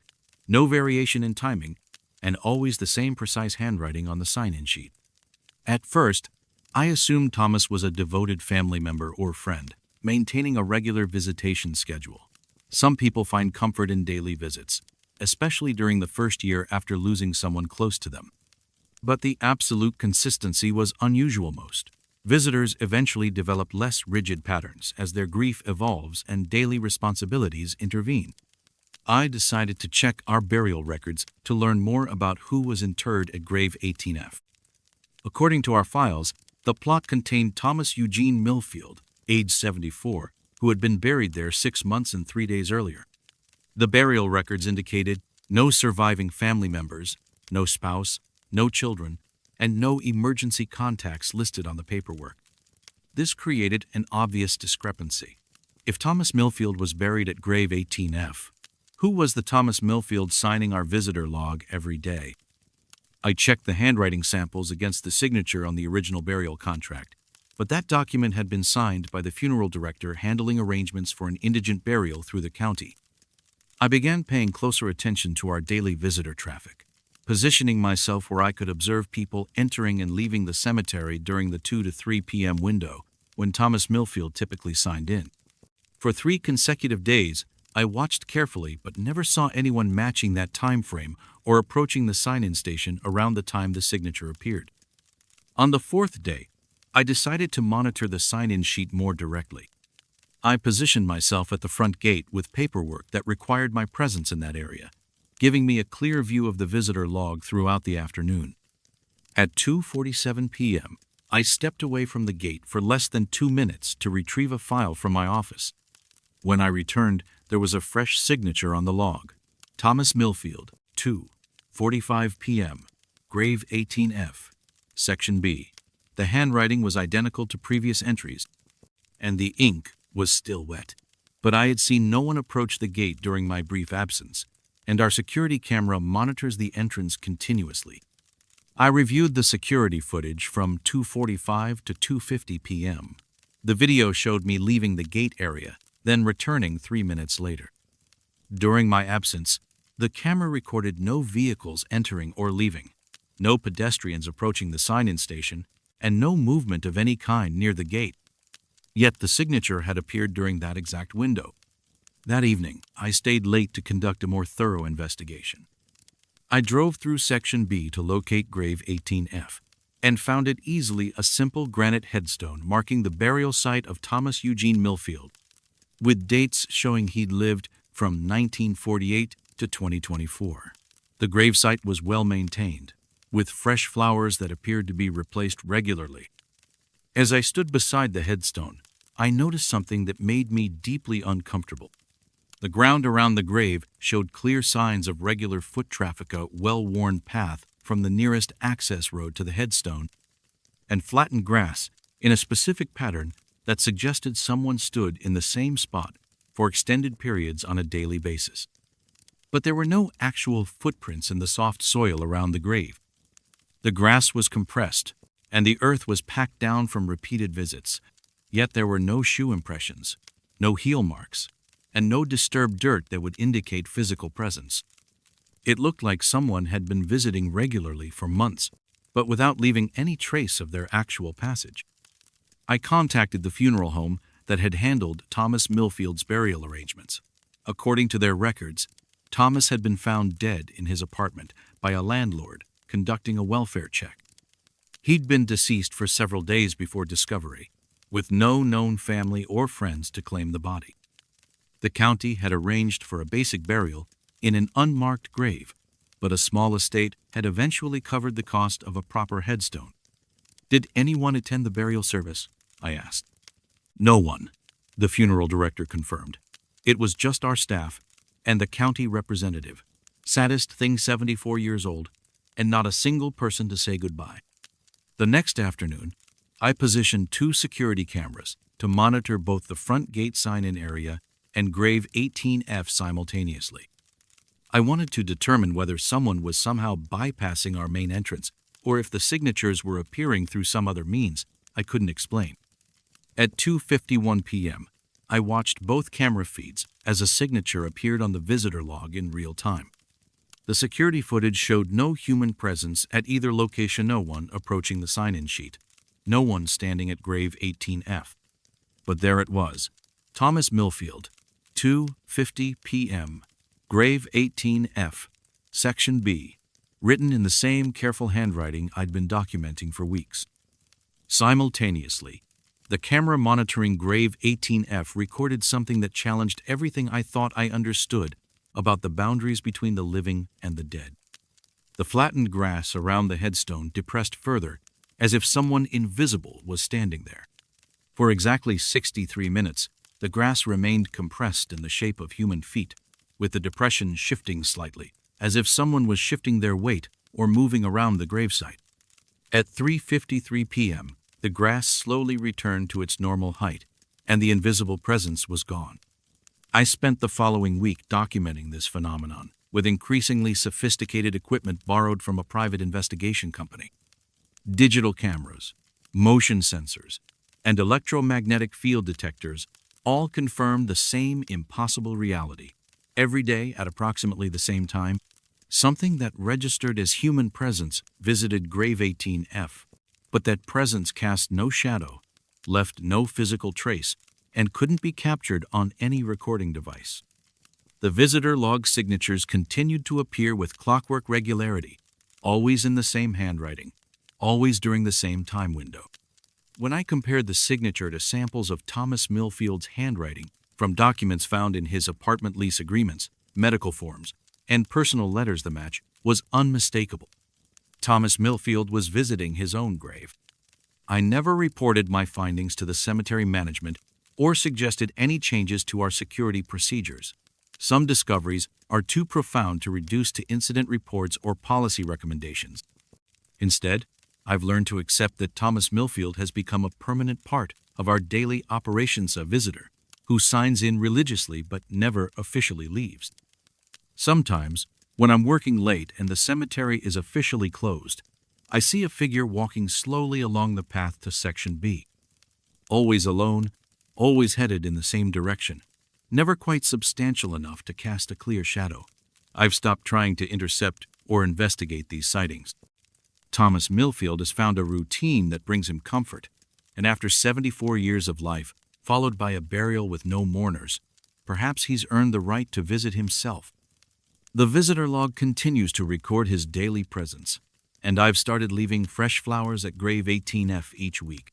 no variation in timing, and always the same precise handwriting on the sign-in sheet. At first, I assumed Thomas was a devoted family member or friend, maintaining a regular visitation schedule. Some people find comfort in daily visits, especially during the first year after losing someone close to them. But the absolute consistency was unusual. Most visitors eventually develop less rigid patterns as their grief evolves and daily responsibilities intervene. I decided to check our burial records to learn more about who was interred at grave 18F. According to our files, the plot contained Thomas Eugene Millfield, age 74, who had been buried there 6 months and 3 days earlier. The burial records indicated no surviving family members, no spouse, no children, and no emergency contacts listed on the paperwork. This created an obvious discrepancy. If Thomas Millfield was buried at grave 18F, who was the Thomas Millfield signing our visitor log every day? I checked the handwriting samples against the signature on the original burial contract, but that document had been signed by the funeral director handling arrangements for an indigent burial through the county. I began paying closer attention to our daily visitor traffic, positioning myself where I could observe people entering and leaving the cemetery during the 2 to 3 p.m. window when Thomas Millfield typically signed in. For 3 consecutive days, I watched carefully but never saw anyone matching that time frame or approaching the sign-in station around the time the signature appeared. On the 4th day, I decided to monitor the sign-in sheet more directly. I positioned myself at the front gate with paperwork that required my presence in that area, giving me a clear view of the visitor log throughout the afternoon. At 2:47 p.m., I stepped away from the gate for less than 2 minutes to retrieve a file from my office. When I returned, there was a fresh signature on the log. Thomas Millfield, 2:45 p.m., grave 18F, Section B. The handwriting was identical to previous entries, and the ink was still wet. But I had seen no one approach the gate during my brief absence, and our security camera monitors the entrance continuously. I reviewed the security footage from 2:45 to 2:50 p.m. The video showed me leaving the gate area, then returning 3 minutes later. During my absence, the camera recorded no vehicles entering or leaving, no pedestrians approaching the sign-in station, and no movement of any kind near the gate. Yet the signature had appeared during that exact window. That evening, I stayed late to conduct a more thorough investigation. I drove through Section B to locate grave 18F and found it easily a simple granite headstone marking the burial site of Thomas Eugene Millfield, with dates showing he'd lived from 1948 to 2024. The gravesite was well maintained, with fresh flowers that appeared to be replaced regularly. As I stood beside the headstone, I noticed something that made me deeply uncomfortable. The ground around the grave showed clear signs of regular foot traffic, a well-worn path from the nearest access road to the headstone, and flattened grass in a specific pattern that suggested someone stood in the same spot for extended periods on a daily basis. But there were no actual footprints in the soft soil around the grave. The grass was compressed, and the earth was packed down from repeated visits, yet there were no shoe impressions, no heel marks, and no disturbed dirt that would indicate physical presence. It looked like someone had been visiting regularly for months, but without leaving any trace of their actual passage. I contacted the funeral home that had handled Thomas Millfield's burial arrangements. According to their records, Thomas had been found dead in his apartment by a landlord conducting a welfare check. He'd been deceased for several days before discovery, with no known family or friends to claim the body. The county had arranged for a basic burial in an unmarked grave, but a small estate had eventually covered the cost of a proper headstone. Did anyone attend the burial service? I asked. No one, the funeral director confirmed. It was just our staff and the county representative, saddest thing 74 years old, and not a single person to say goodbye. The next afternoon, I positioned 2 security cameras to monitor both the front gate sign-in area and grave 18F simultaneously. I wanted to determine whether someone was somehow bypassing our main entrance or if the signatures were appearing through some other means I couldn't explain. At 2:51 p.m., I watched both camera feeds as a signature appeared on the visitor log in real time. The security footage showed no human presence at either location, no one approaching the sign-in sheet. no one standing at grave 18F. But there it was, Thomas Millfield, 2:50 p.m., grave 18F, Section B, written in the same careful handwriting I'd been documenting for weeks. Simultaneously, the camera monitoring grave 18F recorded something that challenged everything I thought I understood about the boundaries between the living and the dead. The flattened grass around the headstone depressed further, as if someone invisible was standing there. For exactly 63 minutes, the grass remained compressed in the shape of human feet, with the depression shifting slightly, as if someone was shifting their weight or moving around the gravesite. At 3:53 p.m., the grass slowly returned to its normal height, and the invisible presence was gone. I spent the following week documenting this phenomenon, with increasingly sophisticated equipment borrowed from a private investigation company. Digital cameras, motion sensors, and electromagnetic field detectors all confirmed the same impossible reality. Every day at approximately the same time, something that registered as human presence visited grave 18F, but that presence cast no shadow, left no physical trace, and couldn't be captured on any recording device. The visitor log signatures continued to appear with clockwork regularity, always in the same handwriting, always during the same time window. When I compared the signature to samples of Thomas Millfield's handwriting from documents found in his apartment lease agreements, medical forms, and personal letters, the match was unmistakable. Thomas Millfield was visiting his own grave. I never reported my findings to the cemetery management or suggested any changes to our security procedures. Some discoveries are too profound to reduce to incident reports or policy recommendations. Instead, I've learned to accept that Thomas Millfield has become a permanent part of our daily operations, a visitor who signs in religiously but never officially leaves. Sometimes, when I'm working late and the cemetery is officially closed, I see a figure walking slowly along the path to Section B. Always alone, always headed in the same direction, never quite substantial enough to cast a clear shadow. I've stopped trying to intercept or investigate these sightings. Thomas Millfield has found a routine that brings him comfort, and after 74 years of life, followed by a burial with no mourners, perhaps he's earned the right to visit himself. The visitor log continues to record his daily presence, and I've started leaving fresh flowers at grave 18F each week.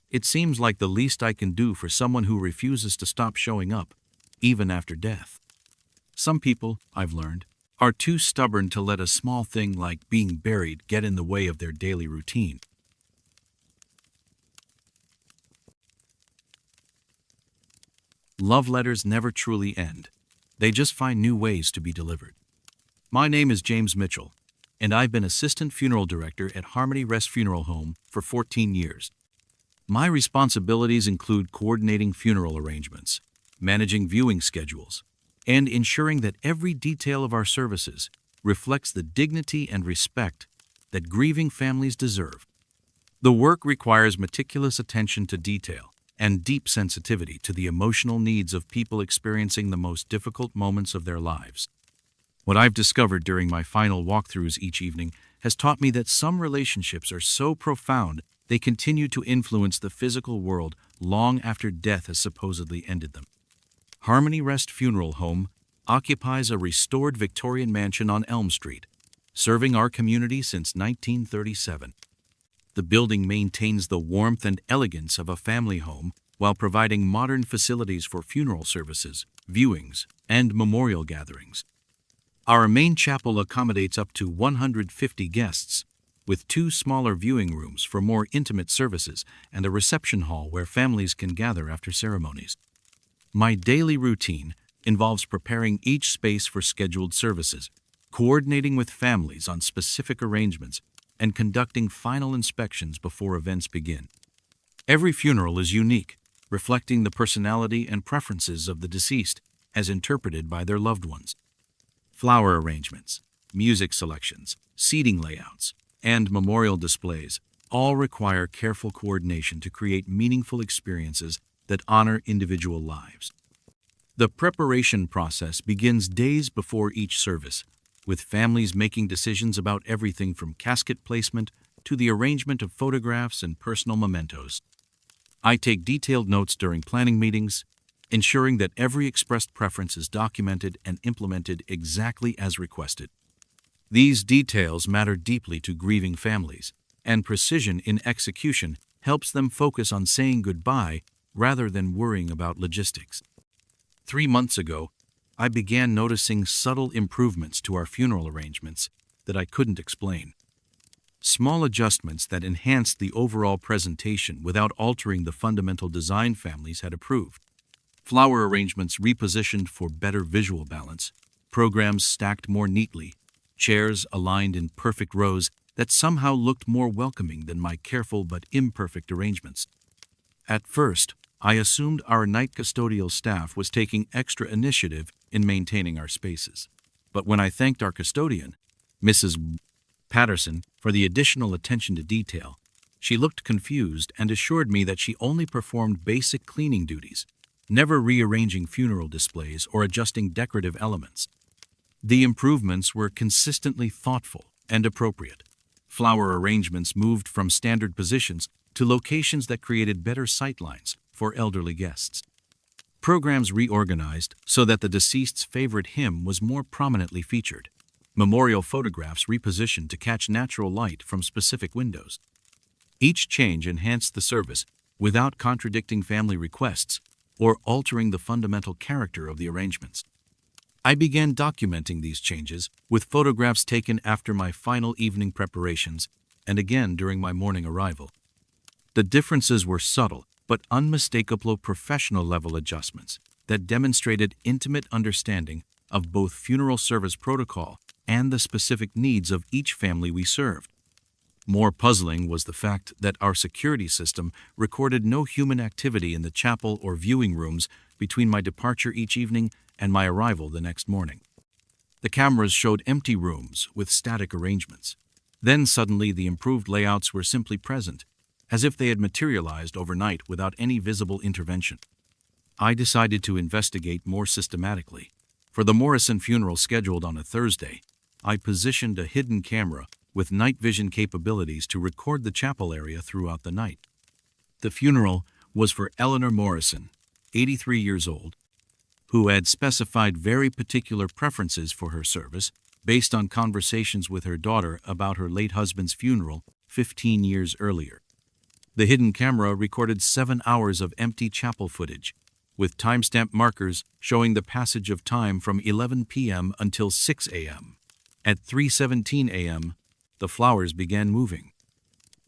It seems like the least I can do for someone who refuses to stop showing up, even after death. Some people, I've learned, are too stubborn to let a small thing like being buried get in the way of their daily routine. Love letters never truly end. They just find new ways to be delivered. My name is James Mitchell, and I've been Assistant Funeral Director at Harmony Rest Funeral Home for 14 years. My responsibilities include coordinating funeral arrangements, managing viewing schedules, and ensuring that every detail of our services reflects the dignity and respect that grieving families deserve. The work requires meticulous attention to detail and deep sensitivity to the emotional needs of people experiencing the most difficult moments of their lives. What I've discovered during my final walkthroughs each evening has taught me that some relationships are so profound they continue to influence the physical world long after death has supposedly ended them. Harmony Rest Funeral Home occupies a restored Victorian mansion on Elm Street, serving our community since 1937. The building maintains the warmth and elegance of a family home while providing modern facilities for funeral services, viewings, and memorial gatherings. Our main chapel accommodates up to 150 guests, with 2 smaller viewing rooms for more intimate services and a reception hall where families can gather after ceremonies. My daily routine involves preparing each space for scheduled services, coordinating with families on specific arrangements, and conducting final inspections before events begin. Every funeral is unique, reflecting the personality and preferences of the deceased as interpreted by their loved ones. Flower arrangements, music selections, seating layouts, and memorial displays all require careful coordination to create meaningful experiences that honor individual lives. The preparation process begins days before each service, with families making decisions about everything from casket placement to the arrangement of photographs and personal mementos. I take detailed notes during planning meetings, ensuring that every expressed preference is documented and implemented exactly as requested. These details matter deeply to grieving families, and precision in execution helps them focus on saying goodbye rather than worrying about logistics. 3 months ago, I began noticing subtle improvements to our funeral arrangements that I couldn't explain. Small adjustments that enhanced the overall presentation without altering the fundamental design families had approved. Flower arrangements repositioned for better visual balance, programs stacked more neatly, chairs aligned in perfect rows that somehow looked more welcoming than my careful but imperfect arrangements. At first, I assumed our night custodial staff was taking extra initiative in maintaining our spaces. But when I thanked our custodian, Mrs. Patterson, for the additional attention to detail, she looked confused and assured me that she only performed basic cleaning duties, never rearranging funeral displays or adjusting decorative elements. The improvements were consistently thoughtful and appropriate. Flower arrangements moved from standard positions to locations that created better sightlines for elderly guests. Programs reorganized so that the deceased's favorite hymn was more prominently featured. Memorial photographs repositioned to catch natural light from specific windows. Each change enhanced the service without contradicting family requests or altering the fundamental character of the arrangements. I began documenting these changes with photographs taken after my final evening preparations and again during my morning arrival. The differences were subtle but unmistakable professional-level adjustments that demonstrated intimate understanding of both funeral service protocol and the specific needs of each family we served. More puzzling was the fact that our security system recorded no human activity in the chapel or viewing rooms between my departure each evening and my arrival the next morning. The cameras showed empty rooms with static arrangements. Then suddenly the improved layouts were simply present, as if they had materialized overnight without any visible intervention. I decided to investigate more systematically. For the Morrison funeral scheduled on a Thursday, I positioned a hidden camera with night vision capabilities to record the chapel area throughout the night. The funeral was for Eleanor Morrison, 83 years old, who had specified very particular preferences for her service based on conversations with her daughter about her late husband's funeral 15 years earlier. The hidden camera recorded 7 hours of empty chapel footage, with timestamp markers showing the passage of time from 11 p.m. until 6 a.m. At 3:17 a.m., the flowers began moving,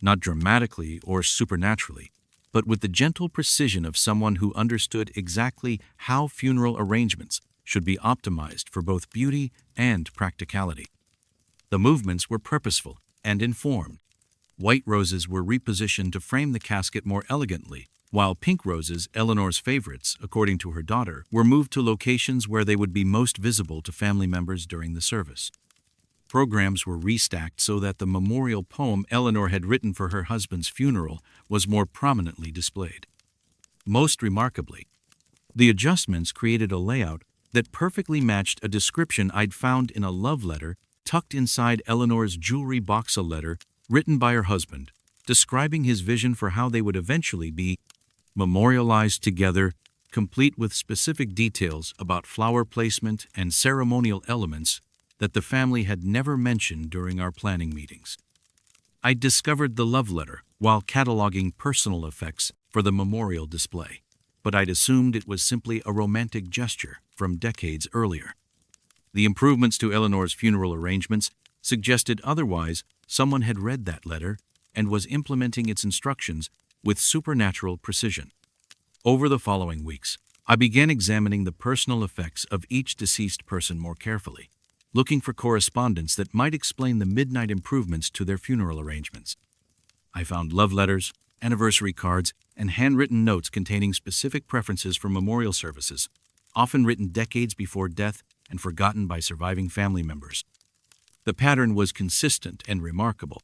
not dramatically or supernaturally, but with the gentle precision of someone who understood exactly how funeral arrangements should be optimized for both beauty and practicality. The movements were purposeful and informed. White roses were repositioned to frame the casket more elegantly, while pink roses, Eleanor's favorites, according to her daughter, were moved to locations where they would be most visible to family members during the service. Programs were restacked so that the memorial poem Eleanor had written for her husband's funeral was more prominently displayed. Most remarkably, the adjustments created a layout that perfectly matched a description I'd found in a love letter tucked inside Eleanor's jewelry boxel letter written by her husband, describing his vision for how they would eventually be memorialized together, complete with specific details about flower placement and ceremonial elements that the family had never mentioned during our planning meetings. I discovered the love letter while cataloging personal effects for the memorial display, but I'd assumed it was simply a romantic gesture from decades earlier. The improvements to Eleanor's funeral arrangements suggested otherwise someone had read that letter and was implementing its instructions with supernatural precision. Over the following weeks, I began examining the personal effects of each deceased person more carefully, looking for correspondence that might explain the midnight improvements to their funeral arrangements. I found love letters, anniversary cards, and handwritten notes containing specific preferences for memorial services, often written decades before death and forgotten by surviving family members. The pattern was consistent and remarkable.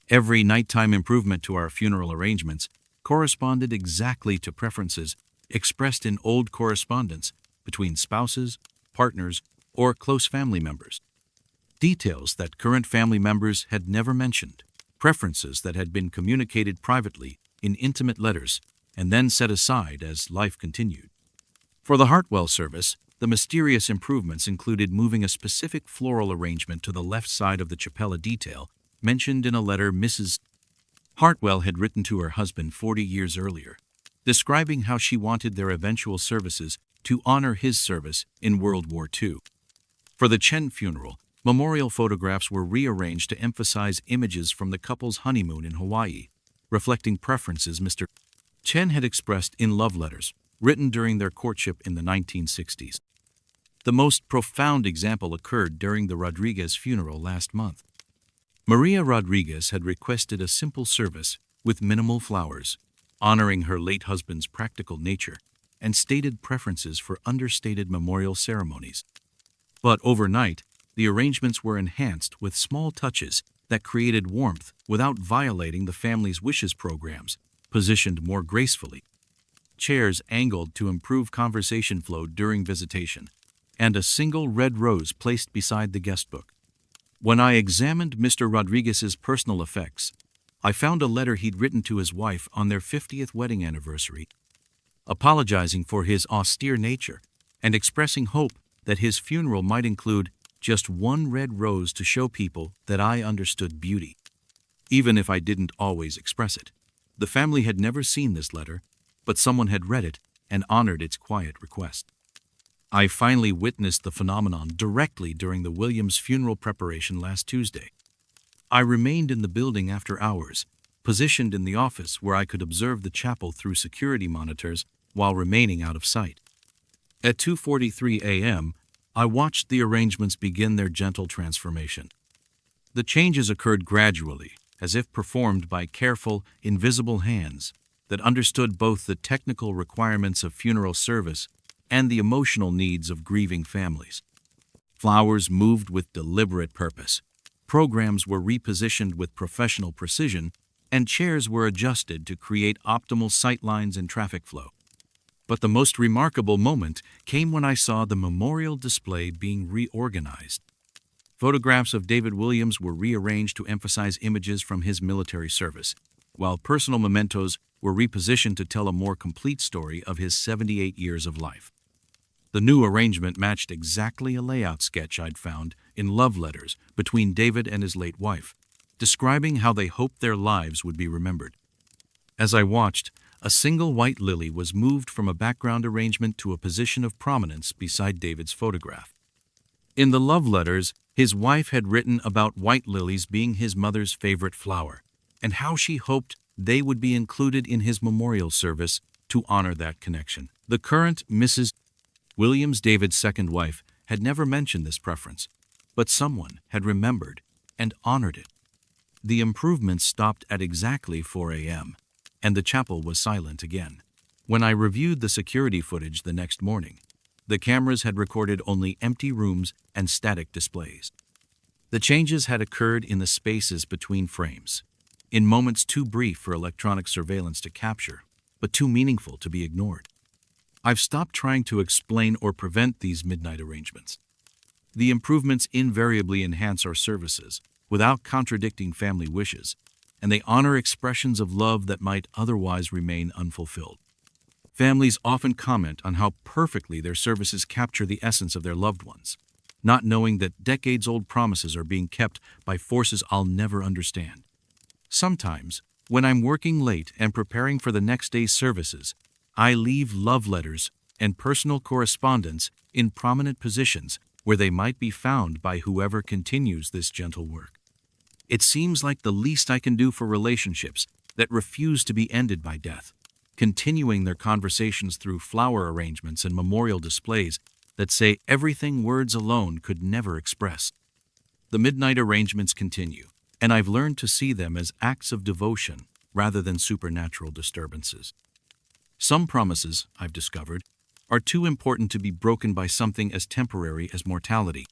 Every nighttime improvement to our funeral arrangements corresponded exactly to preferences expressed in old correspondence between spouses, partners, or close family members. Details that current family members had never mentioned. preferences that had been communicated privately in intimate letters and then set aside as life continued. For the Hartwell service, the mysterious improvements included moving a specific floral arrangement to the left side of the chapella detail mentioned in a letter Mrs. Hartwell had written to her husband 40 years earlier, describing how she wanted their eventual services to honor his service in World War II. For the Chen funeral, memorial photographs were rearranged to emphasize images from the couple's honeymoon in Hawaii, reflecting preferences Mr. Chen had expressed in love letters written during their courtship in the 1960s. The most profound example occurred during the Rodriguez funeral last month. Maria Rodriguez had requested a simple service with minimal flowers, honoring her late husband's practical nature, and stated preferences for understated memorial ceremonies. But overnight, the arrangements were enhanced with small touches that created warmth without violating the family's wishes programs, positioned more gracefully. Chairs angled to improve conversation flow during visitation, and a single red rose placed beside the guest book. When I examined Mr. Rodriguez's personal effects, I found a letter he'd written to his wife on their 50th wedding anniversary, apologizing for his austere nature and expressing hope that his funeral might include just one red rose to show people that I understood beauty, even if I didn't always express it. The family had never seen this letter, but someone had read it and honored its quiet request. I finally witnessed the phenomenon directly during the Williams funeral preparation last Tuesday. I remained in the building after hours, positioned in the office where I could observe the chapel through security monitors while remaining out of sight. At 2:43 a.m., I watched the arrangements begin their gentle transformation. The changes occurred gradually, as if performed by careful, invisible hands that understood both the technical requirements of funeral service and the emotional needs of grieving families. Flowers moved with deliberate purpose, programs were repositioned with professional precision, and chairs were adjusted to create optimal sightlines and traffic flow. But the most remarkable moment came when I saw the memorial display being reorganized. Photographs of David Williams were rearranged to emphasize images from his military service, while personal mementos were repositioned to tell a more complete story of his 78 years of life. The new arrangement matched exactly a layout sketch I'd found in love letters between David and his late wife, describing how they hoped their lives would be remembered. As I watched, a single white lily was moved from a background arrangement to a position of prominence beside David's photograph. In the love letters, his wife had written about white lilies being his mother's favorite flower, and how she hoped they would be included in his memorial service to honor that connection. The current Mrs. Williams, David's second wife, had never mentioned this preference, but someone had remembered and honored it. The improvements stopped at exactly 4 a.m., and the chapel was silent again. When I reviewed the security footage the next morning, the cameras had recorded only empty rooms and static displays. The changes had occurred in the spaces between frames, in moments too brief for electronic surveillance to capture, but too meaningful to be ignored. I've stopped trying to explain or prevent these midnight arrangements. The improvements invariably enhance our services without contradicting family wishes, and they honor expressions of love that might otherwise remain unfulfilled. Families often comment on how perfectly their services capture the essence of their loved ones, not knowing that decades-old promises are being kept by forces I'll never understand. Sometimes, when I'm working late and preparing for the next day's services, I leave love letters and personal correspondence in prominent positions where they might be found by whoever continues this gentle work. It seems like the least I can do for relationships that refuse to be ended by death, continuing their conversations through flower arrangements and memorial displays that say everything words alone could never express. The midnight arrangements continue, and I've learned to see them as acts of devotion rather than supernatural disturbances. Some promises, I've discovered, are too important to be broken by something as temporary as mortality.